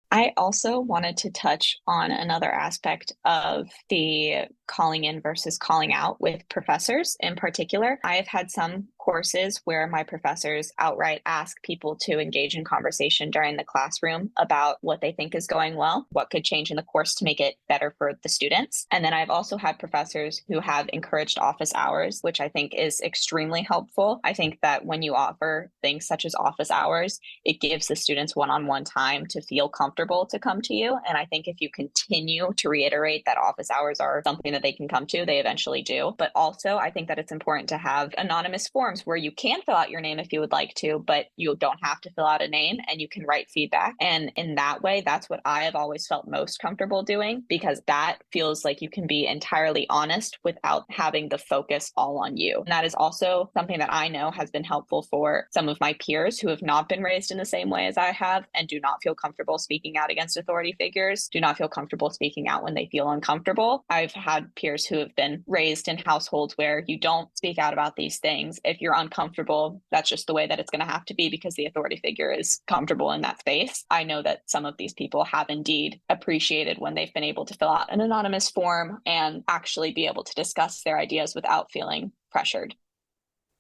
I also wanted to touch on another aspect of the calling in versus calling out with professors in particular. I have had some courses where my professors outright ask people to engage in conversation during the classroom about what they think is going well, what could change in the course to make it better for the students. And then I've also had professors who have encouraged office hours, which I think is extremely helpful. I think that when you offer things such as office hours, it gives the students one-on-one time to feel comfortable to come to you. And I think if you continue to reiterate that office hours are something that they can come to, they eventually do. But also, I think that it's important to have anonymous forms where you can fill out your name if you would like to, but you don't have to fill out a name and you can write feedback. And in that way, that's what I have always felt most comfortable doing, because that feels like you can be entirely honest without having the focus all on you. And that is also something that I know has been helpful for some of my peers who have not been raised in the same way as I have and do not feel comfortable speaking out against authority figures, do not feel comfortable speaking out when they feel uncomfortable. I've had peers who have been raised in households where you don't speak out about these things. If you're uncomfortable, that's just the way that it's going to have to be because the authority figure is comfortable in that space. I know that some of these people have indeed appreciated when they've been able to fill out an anonymous form and actually be able to discuss their ideas without feeling pressured.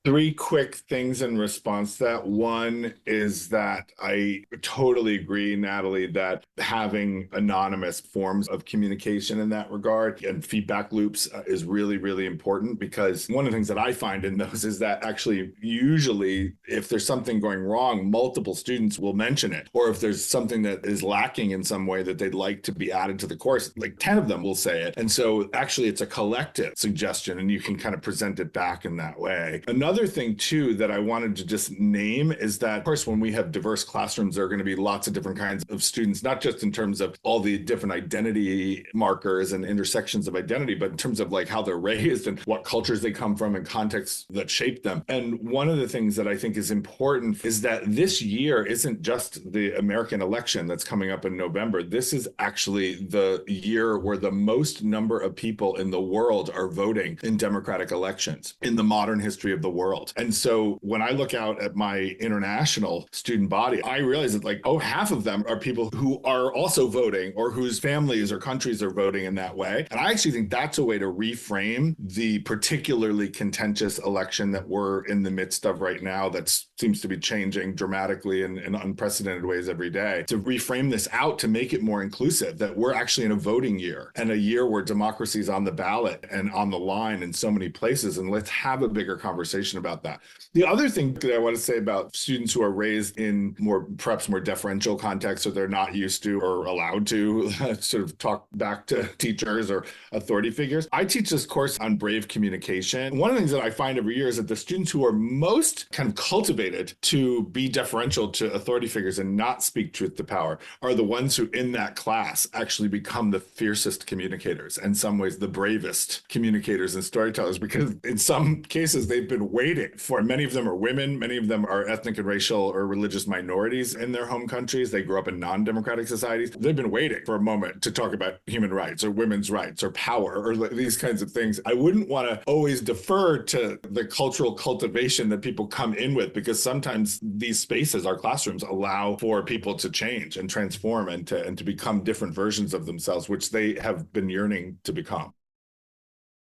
Three quick things in response to that. One is that I totally agree, Natalie, that having anonymous forms of communication in that regard and feedback loops is really, really important, because one of the things that I find in those is that actually usually if there's something going wrong, multiple students will mention it. Or if there's something that is lacking in some way that they'd like to be added to the course, like 10 of them will say it. And so actually it's a collective suggestion and you can kind of present it back in that way. Another thing too that I wanted to just name is that, of course, when we have diverse classrooms, there are going to be lots of different kinds of students, not just in terms of all the different identity markers and intersections of identity, but in terms of like how they're raised and what cultures they come from and contexts that shape them. And one of the things that I think is important is that this year isn't just the American election that's coming up in November. This is actually the year where the most number of people in the world are voting in democratic elections in the modern history of the world. And so when I look out at my international student body, I realize that like, oh, half of them are people who are also voting or whose families or countries are voting in that way. And I actually think that's a way to reframe the particularly contentious election that we're in the midst of right now that seems to be changing dramatically in unprecedented ways every day, to reframe this out to make it more inclusive, that we're actually in a voting year and a year where democracy is on the ballot and on the line in so many places. And let's have a bigger conversation about that. The other thing that I want to say about students who are raised in perhaps more deferential contexts, or they're not used to or allowed to sort of talk back to teachers or authority figures. I teach this course on brave communication. One of the things that I find every year is that the students who are most kind of cultivated to be deferential to authority figures and not speak truth to power are the ones who in that class actually become the fiercest communicators, in some ways the bravest communicators and storytellers, because in some cases they've been waiting for. Many of them are women, many of them are ethnic and racial or religious minorities in their home countries. They grew up in non-democratic societies. They've been waiting for a moment to talk about human rights or women's rights or power or these kinds of things. I wouldn't want to always defer to the cultural cultivation that people come in with, because sometimes these spaces, our classrooms, allow for people to change and transform and to become different versions of themselves, which they have been yearning to become.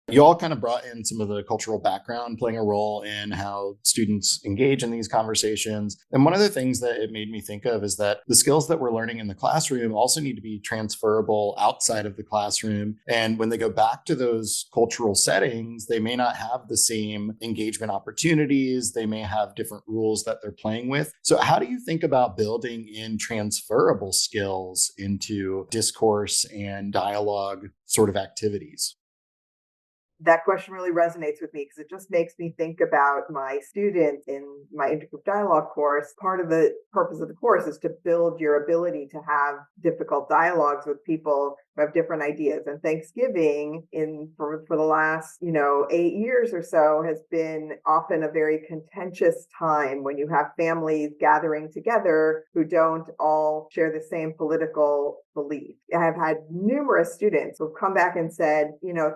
You all kind of brought in some of the cultural background playing a role in how students engage in these conversations. And one of the things that it made me think of is that the skills that we're learning in the classroom also need to be transferable outside of the classroom. And when they go back to those cultural settings, they may not have the same engagement opportunities. They may have different rules that they're playing with. So how do you think about building in transferable skills into discourse and dialogue sort of activities? That question really resonates with me because it just makes me think about my students in my intergroup dialogue course. Part of the purpose of the course is to build your ability to have difficult dialogues with people who have different ideas. And Thanksgiving for the last, 8 years or so has been often a very contentious time when you have families gathering together who don't all share the same political belief. I have had numerous students who've come back and said,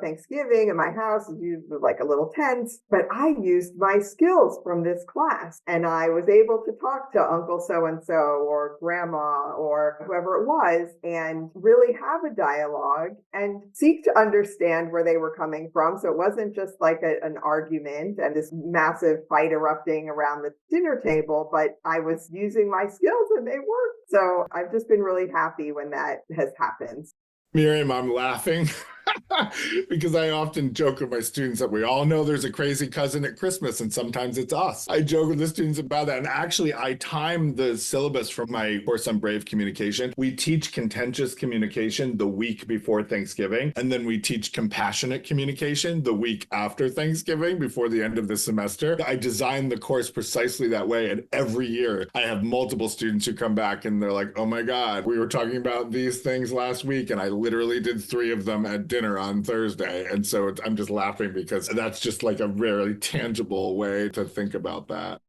Thanksgiving in my house is usually like a little tense, but I used my skills from this class and I was able to talk to Uncle so-and-so or grandma or whoever it was and really have a dialogue and seek to understand where they were coming from. So it wasn't just like an argument and this massive fight erupting around the dinner table, but I was using my skills and they worked. So I've just been really happy when that has happened. Miriam, I'm laughing because I often joke with my students that we all know there's a crazy cousin at Christmas and sometimes it's us. I joke with the students about that. And actually, I time the syllabus from my course on brave communication. We teach contentious communication the week before Thanksgiving, and then we teach compassionate communication the week after Thanksgiving before the end of the semester. I designed the course precisely that way. And every year I have multiple students who come back and they're like, oh my God, we were talking about these things last week and I literally did 3 of them at dinner on Thursday. And so I'm just laughing because that's just like a very tangible way to think about that.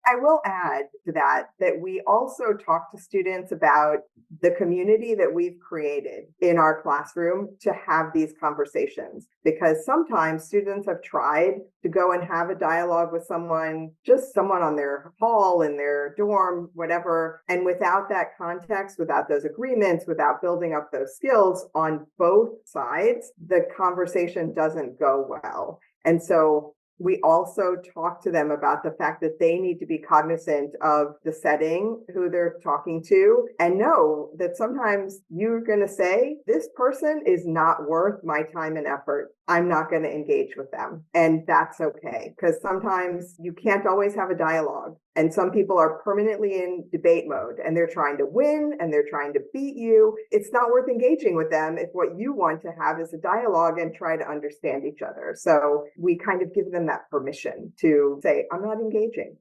I will add to that we also talk to students about the community that we've created in our classroom to have these conversations, because sometimes students have tried to go and have a dialogue with someone on their hall, in their dorm, whatever. And without that context, without those agreements, without building up those skills on both sides, the conversation doesn't go well. And so we also talk to them about the fact that they need to be cognizant of the setting, who they're talking to, and know that sometimes you're going to say, this person is not worth my time and effort. I'm not going to engage with them. And that's okay, because sometimes you can't always have a dialogue. And some people are permanently in debate mode and they're trying to win and they're trying to beat you. It's not worth engaging with them if what you want to have is a dialogue and try to understand each other. So we kind of give them that permission to say, I'm not engaging.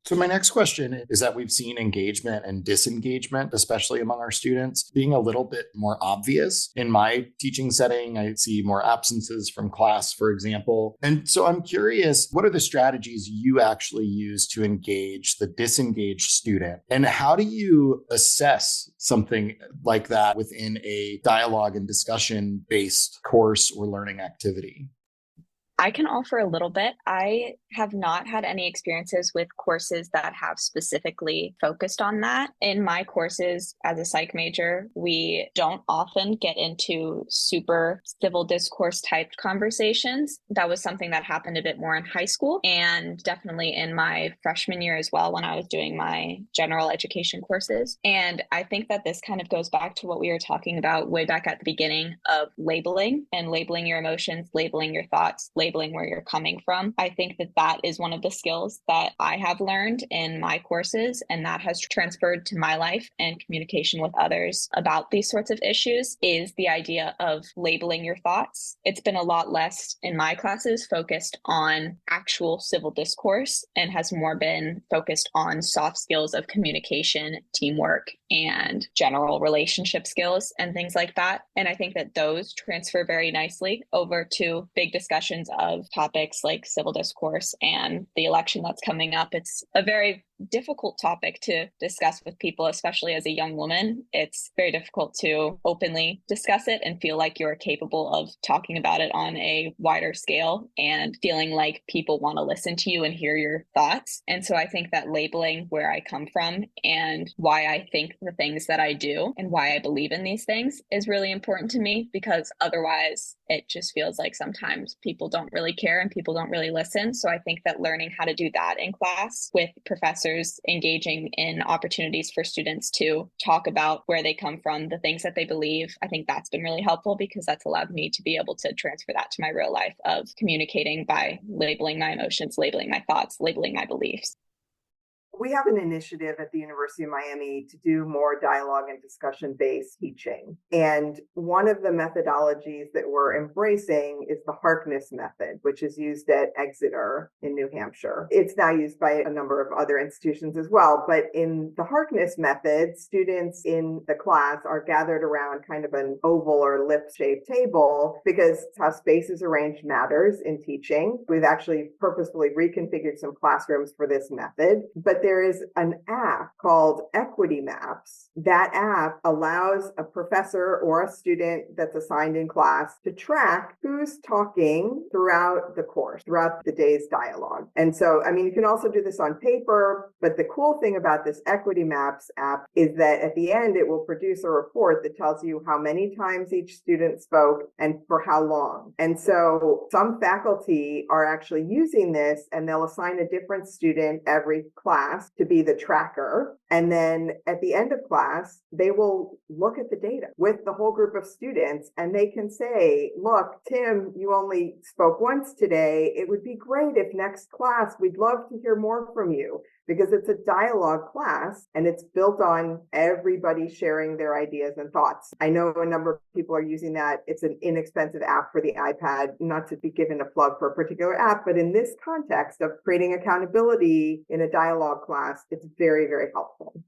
So my next question is that we've seen engagement and disengagement, especially among our students, being a little bit more obvious. In my teaching setting, I see more absences from class, for example. And so I'm curious, what are the strategies you actually use to engage the disengaged student? And how do you assess something like that within a dialogue and discussion-based course or learning activity? I can offer a little bit. I have not had any experiences with courses that have specifically focused on that. In my courses as a psych major, we don't often get into super civil discourse type conversations. That was something that happened a bit more in high school and definitely in my freshman year as well when I was doing my general education courses. And I think that this kind of goes back to what we were talking about way back at the beginning of labeling and labeling your emotions, labeling your thoughts, labeling where you're coming from. I think that that is one of the skills that I have learned in my courses, and that has transferred to my life and communication with others about these sorts of issues, is the idea of labeling your thoughts. It's been a lot less in my classes focused on actual civil discourse and has more been focused on soft skills of communication, teamwork, and general relationship skills and things like that. And I think that those transfer very nicely over to big discussions of topics like civil discourse and the election that's coming up. It's a very difficult topic to discuss with people, especially as a young woman. It's very difficult to openly discuss it and feel like you're capable of talking about it on a wider scale and feeling like people want to listen to you and hear your thoughts. And so I think that labeling where I come from and why I think the things that I do and why I believe in these things is really important to me, because otherwise it just feels like sometimes people don't really care and people don't really listen. So I think that learning how to do that in class with professors engaging in opportunities for students to talk about where they come from, the things that they believe, I think that's been really helpful, because that's allowed me to be able to transfer that to my real life of communicating by labeling my emotions, labeling my thoughts, labeling my beliefs. We have an initiative at the University of Miami to do more dialogue and discussion-based teaching. And one of the methodologies that we're embracing is the Harkness method, which is used at Exeter in New Hampshire. It's now used by a number of other institutions as well. But in the Harkness method, students in the class are gathered around kind of an oval or ellipse-shaped table, because how space is arranged matters in teaching. We've actually purposefully reconfigured some classrooms for this method. But there is an app called Equity Maps. That app allows a professor or a student that's assigned in class to track who's talking throughout the course, throughout the day's dialogue. And so, I mean, you can also do this on paper, but the cool thing about this Equity Maps app is that at the end, it will produce a report that tells you how many times each student spoke and for how long. And so some faculty are actually using this, and they'll assign a different student every class to be the tracker. And then at the end of class, they will look at the data with the whole group of students, and they can say, look, Tim, you only spoke once today. It would be great if next class, we'd love to hear more from you, because it's a dialogue class and it's built on everybody sharing their ideas and thoughts. I know a number of people are using that. It's an inexpensive app for the iPad, not to be given a plug for a particular app, but in this context of creating accountability in a dialogue class, it's very, very helpful.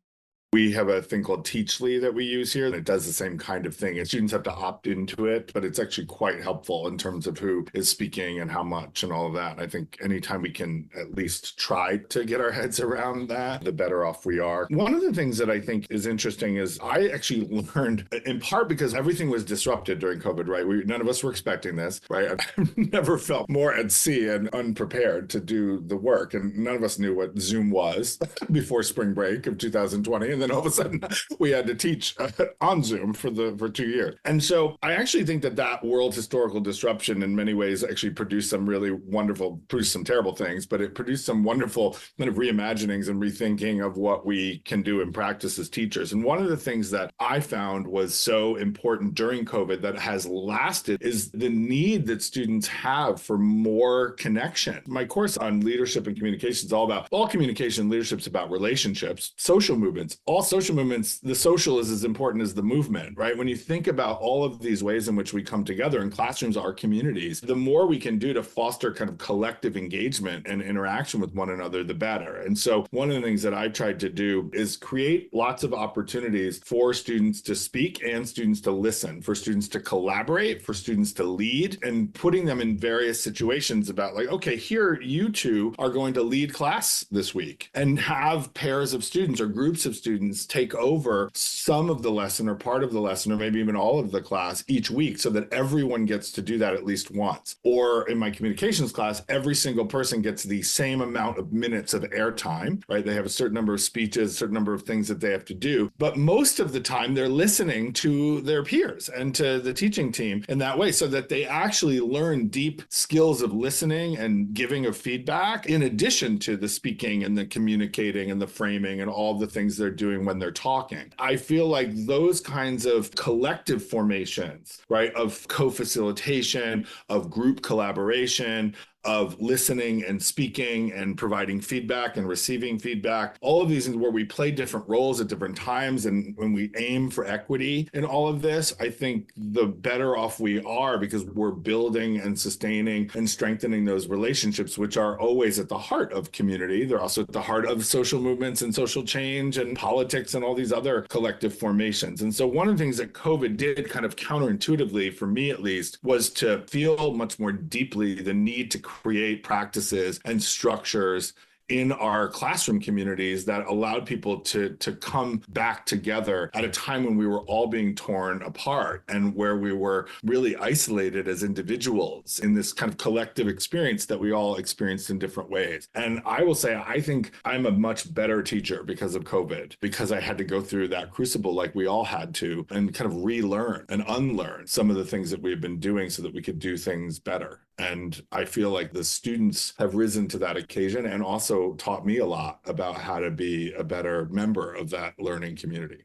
We have a thing called Teachly that we use here, and it does the same kind of thing. And students have to opt into it, but it's actually quite helpful in terms of who is speaking and how much and all of that. And I think anytime we can at least try to get our heads around that, the better off we are. One of the things that I think is interesting is I actually learned, in part because everything was disrupted during COVID, right? None of us were expecting this, right? I've never felt more at sea and unprepared to do the work. And none of us knew what Zoom was before spring break of 2020. And then all of a sudden we had to teach on Zoom for 2 years. And so I actually think that world historical disruption in many ways actually produced some really wonderful, produced some terrible things, but it produced some wonderful kind of reimaginings and rethinking of what we can do in practice as teachers. And one of the things that I found was so important during COVID that has lasted is the need that students have for more connection. My course on leadership and communication is all communication and leadership is about relationships, social movements. All social movements, the social is as important as the movement, right? When you think about all of these ways in which we come together, and classrooms are communities, the more we can do to foster kind of collective engagement and interaction with one another, the better. And so one of the things that I tried to do is create lots of opportunities for students to speak and students to listen, for students to collaborate, for students to lead, and putting them in various situations about like, okay, here you two are going to lead class this week, and have pairs of students or groups of students take over some of the lesson or part of the lesson, or maybe even all of the class each week, so that everyone gets to do that at least once. Or in my communications class, every single person gets the same amount of minutes of airtime, right? They have a certain number of speeches, a certain number of things that they have to do, but most of the time they're listening to their peers and to the teaching team in that way, so that they actually learn deep skills of listening and giving of feedback, in addition to the speaking and the communicating and the framing and all the things they're doing when they're talking. I feel like those kinds of collective formations, right, of co-facilitation, of group collaboration, of listening and speaking and providing feedback and receiving feedback, all of these things where we play different roles at different times, and when we aim for equity in all of this, I think the better off we are, because we're building and sustaining and strengthening those relationships, which are always at the heart of community. They're also at the heart of social movements and social change and politics and all these other collective formations. And so one of the things that COVID did kind of counterintuitively, for me at least, was to feel much more deeply the need to create practices and structures in our classroom communities that allowed people to come back together at a time when we were all being torn apart and where we were really isolated as individuals in this kind of collective experience that we all experienced in different ways. And I will say, I think I'm a much better teacher because of COVID, because I had to go through that crucible like we all had to, and kind of relearn and unlearn some of the things that we've been doing so that we could do things better. And I feel like the students have risen to that occasion and also taught me a lot about how to be a better member of that learning community.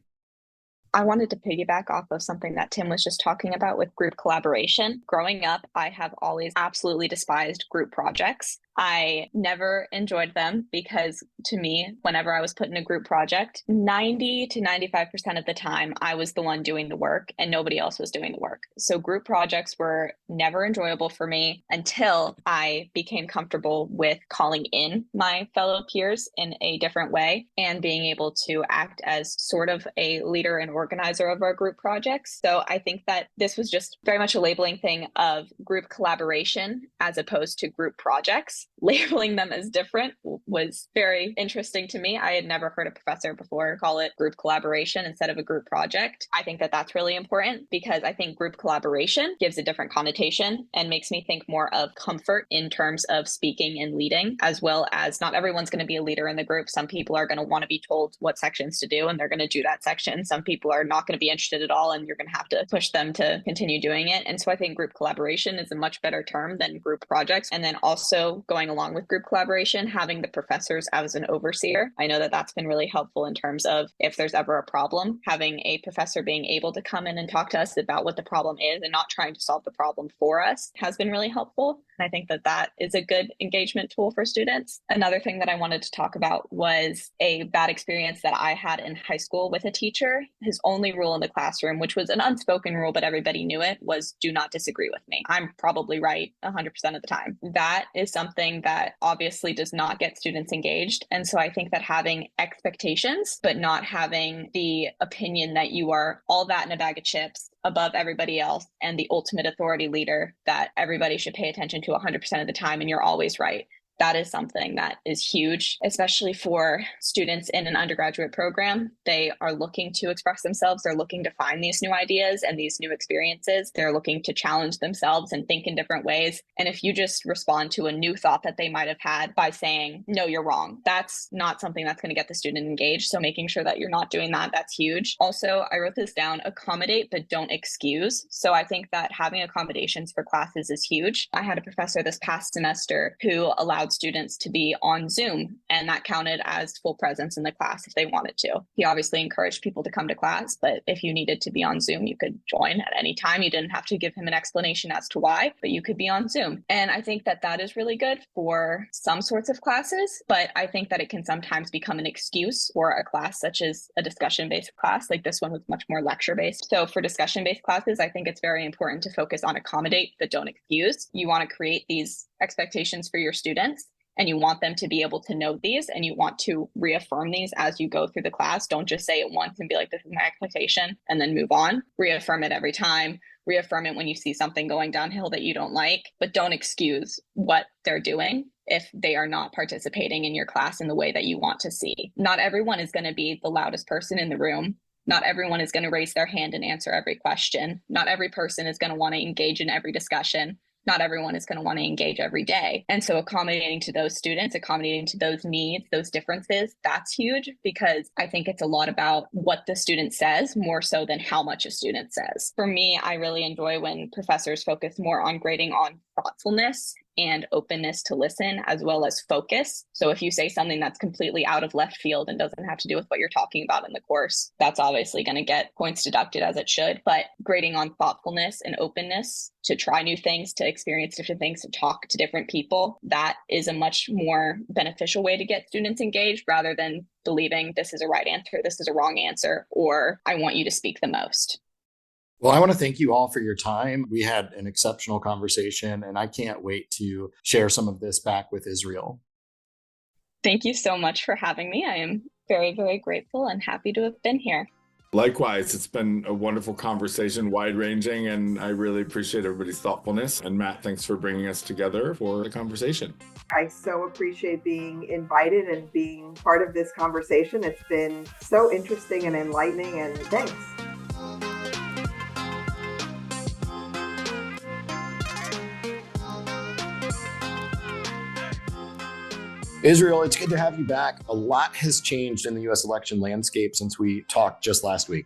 I wanted to piggyback off of something that Tim was just talking about with group collaboration. Growing up, I have always absolutely despised group projects. I never enjoyed them because to me, whenever I was put in a group project, 90 to 95% of the time, I was the one doing the work and nobody else was doing the work. So group projects were never enjoyable for me until I became comfortable with calling in my fellow peers in a different way and being able to act as sort of a leader and organizer of our group projects. So I think that this was just very much a labeling thing of group collaboration as opposed to group projects. Labeling them as different was very interesting to me. I had never heard a professor before call it group collaboration instead of a group project. I think that that's really important because I think group collaboration gives a different connotation and makes me think more of comfort in terms of speaking and leading, as well as not everyone's going to be a leader in the group. Some people are going to want to be told what sections to do and they're going to do that section. Some people are not going to be interested at all and you're going to have to push them to continue doing it. And so I think group collaboration is a much better term than group projects. And then also going along with group collaboration, having the professors as an overseer. I know that that's been really helpful in terms of if there's ever a problem, having a professor being able to come in and talk to us about what the problem is and not trying to solve the problem for us has been really helpful. And I think that that is a good engagement tool for students. Another thing that I wanted to talk about was a bad experience that I had in high school with a teacher. His only rule in the classroom, which was an unspoken rule, but everybody knew it, was do not disagree with me. I'm probably right 100% of the time. That is something that obviously does not get students engaged. And so I think that having expectations, but not having the opinion that you are all that in a bag of chips above everybody else and the ultimate authority leader that everybody should pay attention to 100% of the time and you're always right. That is something that is huge, especially for students in an undergraduate program. They are looking to express themselves. They're looking to find these new ideas and these new experiences. They're looking to challenge themselves and think in different ways. And if you just respond to a new thought that they might have had by saying, no, you're wrong, that's not something that's going to get the student engaged. So making sure that you're not doing that, that's huge. Also, I wrote this down, accommodate, but don't excuse. So I think that having accommodations for classes is huge. I had a professor this past semester who allowed students to be on Zoom, and that counted as full presence in the class if they wanted to. He obviously encouraged people to come to class, but if you needed to be on Zoom, you could join at any time. You didn't have to give him an explanation as to why, but you could be on Zoom. And I think that that is really good for some sorts of classes, but I think that it can sometimes become an excuse for a class such as a discussion-based class. Like this one was much more lecture-based. So for discussion-based classes, I think it's very important to focus on accommodate, but don't excuse. You want to create these expectations for your students and you want them to be able to know these and you want to reaffirm these as you go through the class. Don't just say it once and be like, this is my expectation and then move on. Reaffirm it every time. Reaffirm it when you see something going downhill that you don't like, but don't excuse what they're doing if they are not participating in your class in the way that you want to see. Not everyone is going to be the loudest person in the room. Not everyone is going to raise their hand and answer every question. Not every person is going to want to engage in every discussion. Not everyone is going to want to engage every day. And so accommodating to those students, accommodating to those needs, those differences, that's huge because I think it's a lot about what the student says more so than how much a student says. For me, I really enjoy when professors focus more on grading on thoughtfulness and openness to listen as well as focus. So if you say something that's completely out of left field and doesn't have to do with what you're talking about in the course, that's obviously going to get points deducted as it should. But grading on thoughtfulness and openness to try new things, to experience different things, to talk to different people, that is a much more beneficial way to get students engaged rather than believing this is a right answer, this is a wrong answer, or I want you to speak the most. Well, I want to thank you all for your time. We had an exceptional conversation, and I can't wait to share some of this back with Israel. Thank you so much for having me. I am very, very grateful and happy to have been here. Likewise, it's been a wonderful conversation, wide-ranging, and I really appreciate everybody's thoughtfulness. And Matt, thanks for bringing us together for the conversation. I so appreciate being invited and being part of this conversation. It's been so interesting and enlightening, and thanks. Israel, it's good to have you back. A lot has changed in the U.S. election landscape since we talked just last week.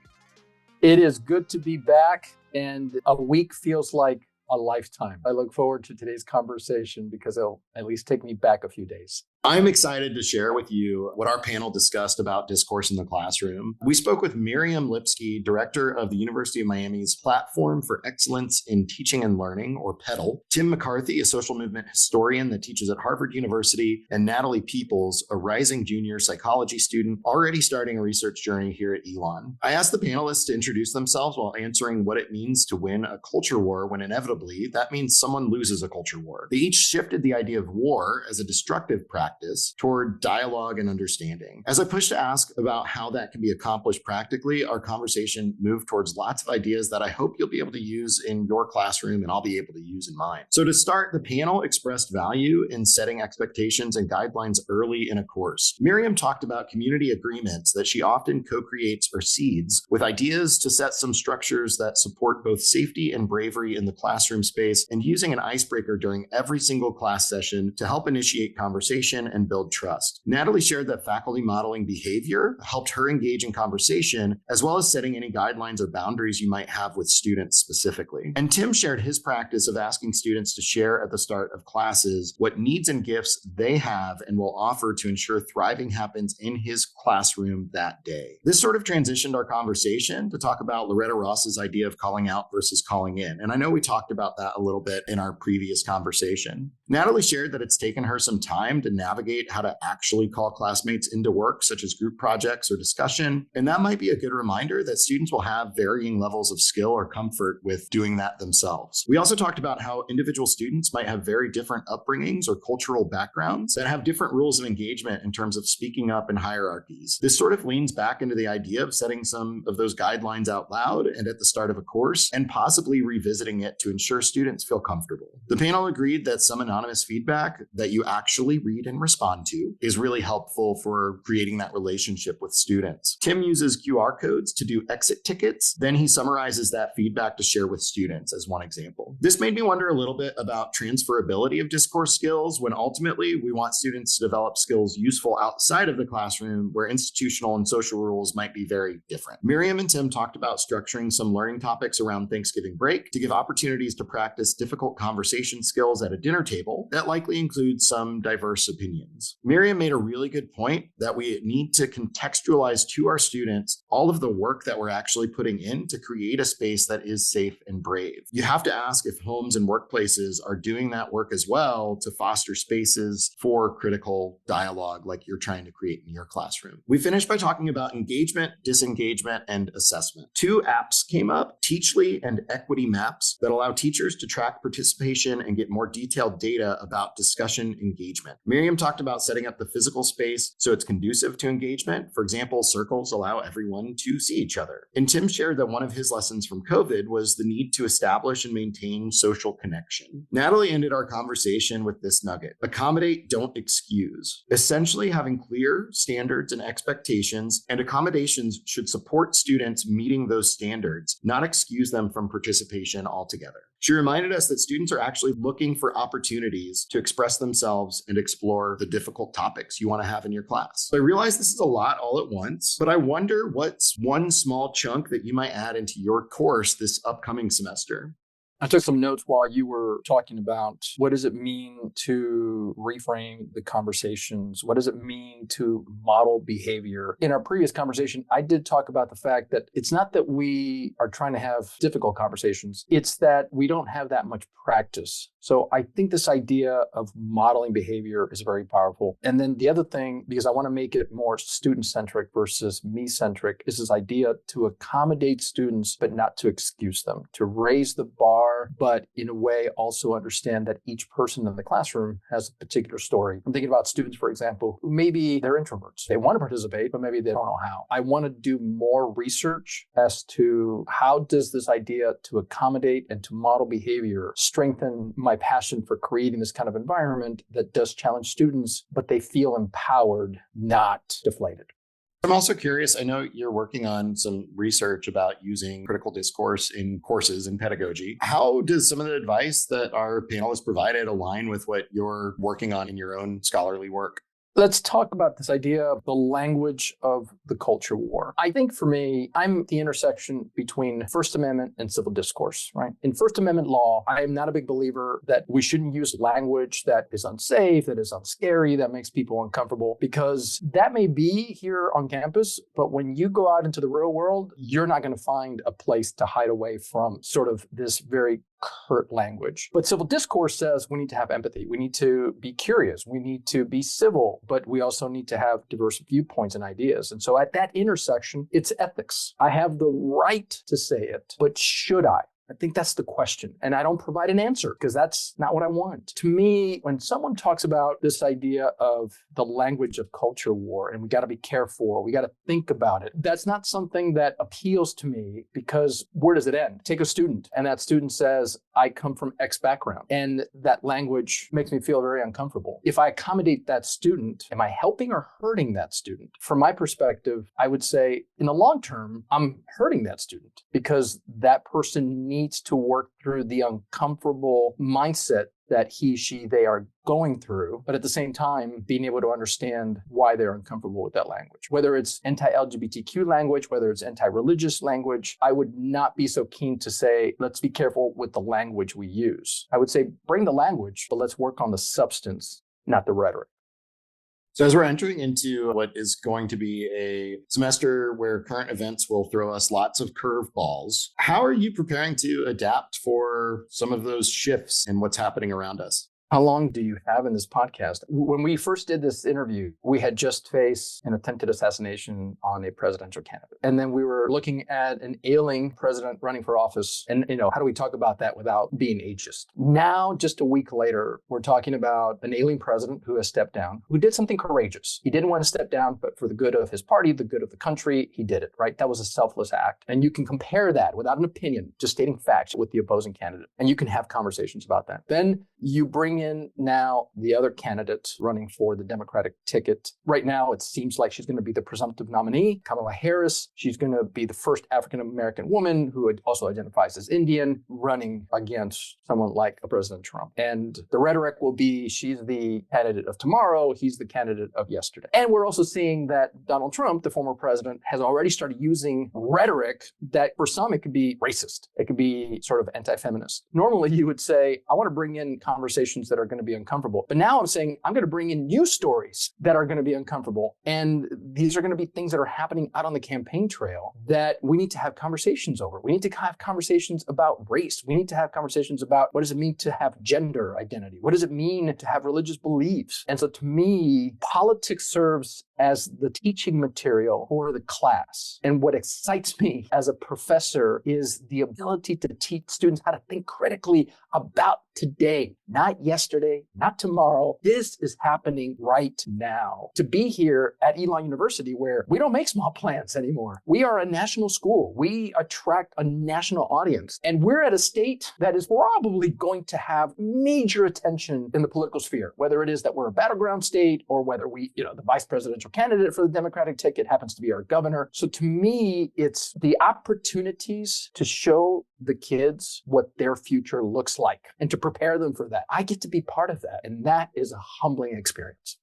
It is good to be back, and a week feels like a lifetime. I look forward to today's conversation because it'll at least take me back a few days. I'm excited to share with you what our panel discussed about discourse in the classroom. We spoke with Miriam Lipsky, director of the University of Miami's Platform for Excellence in Teaching and Learning, or PETL, Tim McCarthy, a social movement historian that teaches at Harvard University, and Natalie Peeples, a rising junior psychology student already starting a research journey here at Elon. I asked the panelists to introduce themselves while answering what it means to win a culture war when inevitably that means someone loses a culture war. They each shifted the idea of war as a destructive practice toward dialogue and understanding. As I pushed to ask about how that can be accomplished practically, our conversation moved towards lots of ideas that I hope you'll be able to use in your classroom and I'll be able to use in mine. So to start, the panel expressed value in setting expectations and guidelines early in a course. Miriam talked about community agreements that she often co-creates or seeds with ideas to set some structures that support both safety and bravery in the classroom space, and using an icebreaker during every single class session to help initiate conversation and build trust. Natalie shared that faculty modeling behavior helped her engage in conversation, as well as setting any guidelines or boundaries you might have with students specifically. And Tim shared his practice of asking students to share at the start of classes what needs and gifts they have and will offer to ensure thriving happens in his classroom that day. This sort of transitioned our conversation to talk about Loretta Ross's idea of calling out versus calling in. And I know we talked about that a little bit in our previous conversation. Natalie shared that it's taken her some time to navigate how to actually call classmates into work, such as group projects or discussion. And that might be a good reminder that students will have varying levels of skill or comfort with doing that themselves. We also talked about how individual students might have very different upbringings or cultural backgrounds that have different rules of engagement in terms of speaking up in hierarchies. This sort of leans back into the idea of setting some of those guidelines out loud and at the start of a course, and possibly revisiting it to ensure students feel comfortable. The panel agreed that some anonymous feedback that you actually read and respond to is really helpful for creating that relationship with students. Tim uses QR codes to do exit tickets. Then he summarizes that feedback to share with students as one example. This made me wonder a little bit about transferability of discourse skills when ultimately we want students to develop skills useful outside of the classroom where institutional and social rules might be very different. Miriam and Tim talked about structuring some learning topics around Thanksgiving break to give opportunities to practice difficult conversation skills at a dinner table that likely includes some diverse opinions. Miriam made a really good point that we need to contextualize to our students all of the work that we're actually putting in to create a space that is safe and brave. You have to ask if homes and workplaces are doing that work as well to foster spaces for critical dialogue like you're trying to create in your classroom. We finished by talking about engagement, disengagement, and assessment. Two apps came up, Teachly and Equity Maps, that allow teachers to track participation and get more detailed data about discussion engagement. Miriam talked about setting up the physical space so it's conducive to engagement. For example, circles allow everyone to see each other. And Tim shared that one of his lessons from COVID was the need to establish and maintain social connection. Natalie ended our conversation with this nugget: accommodate, don't excuse. Essentially, having clear standards and expectations, and accommodations should support students meeting those standards, not excuse them from participation altogether. She reminded us that students are actually looking for opportunities to express themselves and explore the difficult topics you want to have in your class. So I realize this is a lot all at once, but I wonder what's one small chunk that you might add into your course this upcoming semester. I took some notes while you were talking about what does it mean to reframe the conversations? What does it mean to model behavior? In our previous conversation, I did talk about the fact that it's not that we are trying to have difficult conversations. It's that we don't have that much practice. So I think this idea of modeling behavior is very powerful. And then the other thing, because I want to make it more student-centric versus me-centric, is this idea to accommodate students, but not to excuse them, to raise the bar are, but in a way also understand that each person in the classroom has a particular story. I'm thinking about students, for example, who maybe they're introverts. They want to participate, but maybe they don't know how. I want to do more research as to how does this idea to accommodate and to model behavior strengthen my passion for creating this kind of environment that does challenge students, but they feel empowered, not deflated. I'm also curious, I know you're working on some research about using critical discourse in courses in pedagogy. How does some of the advice that our panelists provided align with what you're working on in your own scholarly work? Let's talk about this idea of the language of the culture war. I think for me, I'm the intersection between First Amendment and civil discourse, right? In First Amendment law, I am not a big believer that we shouldn't use language that is unsafe, that is unscary, that makes people uncomfortable, because that may be here on campus, but when you go out into the real world, you're not going to find a place to hide away from sort of this very curt language. But civil discourse says we need to have empathy. We need to be curious. We need to be civil, but we also need to have diverse viewpoints and ideas. And so at that intersection, it's ethics. I have the right to say it, but should I? I think that's the question. And I don't provide an answer because that's not what I want. To me, when someone talks about this idea of the language of culture war, and we got to be careful, we got to think about it, that's not something that appeals to me, because where does it end? Take a student, and that student says, I come from X background. And that language makes me feel very uncomfortable. If I accommodate that student, am I helping or hurting that student? From my perspective, I would say in the long term, I'm hurting that student, because that person needs to work through the uncomfortable mindset that he, she, they are going through, but at the same time, being able to understand why they're uncomfortable with that language. Whether it's anti-LGBTQ language, whether it's anti-religious language, I would not be so keen to say, let's be careful with the language we use. I would say, bring the language, but let's work on the substance, not the rhetoric. So as we're entering into what is going to be a semester where current events will throw us lots of curveballs, how are you preparing to adapt for some of those shifts in what's happening around us? How long do you have in this podcast? When we first did this interview, we had just faced an attempted assassination on a presidential candidate. And then we were looking at an ailing president running for office. And, how do we talk about that without being ageist? Now, just a week later, we're talking about an ailing president who has stepped down, who did something courageous. He didn't want to step down, but for the good of his party, the good of the country, he did it, right? That was a selfless act. And you can compare that without an opinion, just stating facts with the opposing candidate. And you can have conversations about that. Then you bring in now the other candidate running for the Democratic ticket. Right now, it seems like she's going to be the presumptive nominee, Kamala Harris. She's going to be the first African-American woman who also identifies as Indian running against someone like President Trump. And the rhetoric will be, she's the candidate of tomorrow, he's the candidate of yesterday. And we're also seeing that Donald Trump, the former president, has already started using rhetoric that for some, it could be racist. It could be sort of anti-feminist. Normally, you would say, I want to bring in conversations that are going to be uncomfortable. But now I'm saying I'm going to bring in new stories that are going to be uncomfortable. And these are going to be things that are happening out on the campaign trail that we need to have conversations over. We need to have conversations about race. We need to have conversations about what does it mean to have gender identity? What does it mean to have religious beliefs? And so to me, politics serves as the teaching material for the class. And what excites me as a professor is the ability to teach students how to think critically about today, not yesterday, not tomorrow. This is happening right now. To be here at Elon University, where we don't make small plans anymore. We are a national school. We attract a national audience. And we're at a state that is probably going to have major attention in the political sphere, whether it is that we're a battleground state or whether we, the vice presidential candidate for the Democratic ticket happens to be our governor. So to me, it's the opportunities to show the kids what their future looks like and to prepare them for that. I get to be part of that. And that is a humbling experience.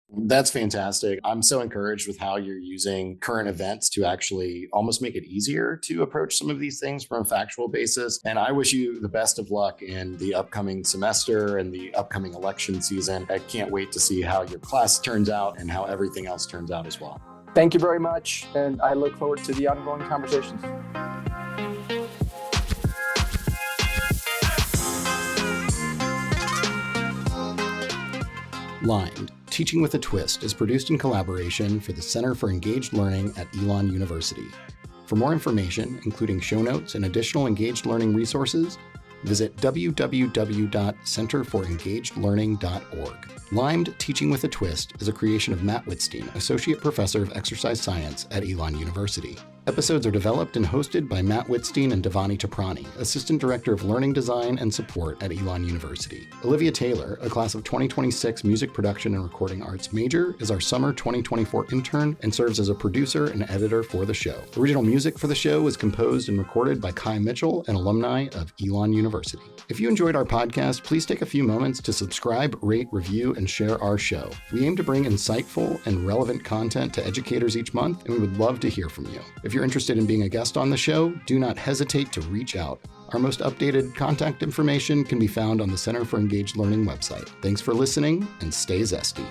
That's fantastic. I'm so encouraged with how you're using current events to actually almost make it easier to approach some of these things from a factual basis. And I wish you the best of luck in the upcoming semester and the upcoming election season. I can't wait to see how your class turns out and how everything else turns out as well. Thank you very much. And I look forward to the ongoing conversations. Lined, Teaching with a Twist is produced in collaboration for the Center for Engaged Learning at Elon University. For more information, including show notes and additional engaged learning resources, visit www.centerforengagedlearning.org. Limed Teaching with a Twist is a creation of Matt Wittstein, Associate Professor of Exercise Science at Elon University. Episodes are developed and hosted by Matt Wittstein and Devani Taprani, Assistant Director of Learning Design and Support at Elon University. Olivia Taylor, a class of 2026 Music Production and Recording Arts major, is our summer 2024 intern and serves as a producer and editor for the show. Original music for the show was composed and recorded by Kai Mitchell, an alumni of Elon University. If you enjoyed our podcast, please take a few moments to subscribe, rate, review, and share our show. We aim to bring insightful and relevant content to educators each month, and we would love to hear from you. If you're interested in being a guest on the show, do not hesitate to reach out. Our most updated contact information can be found on the Center for Engaged Learning website. Thanks for listening, and stay zesty.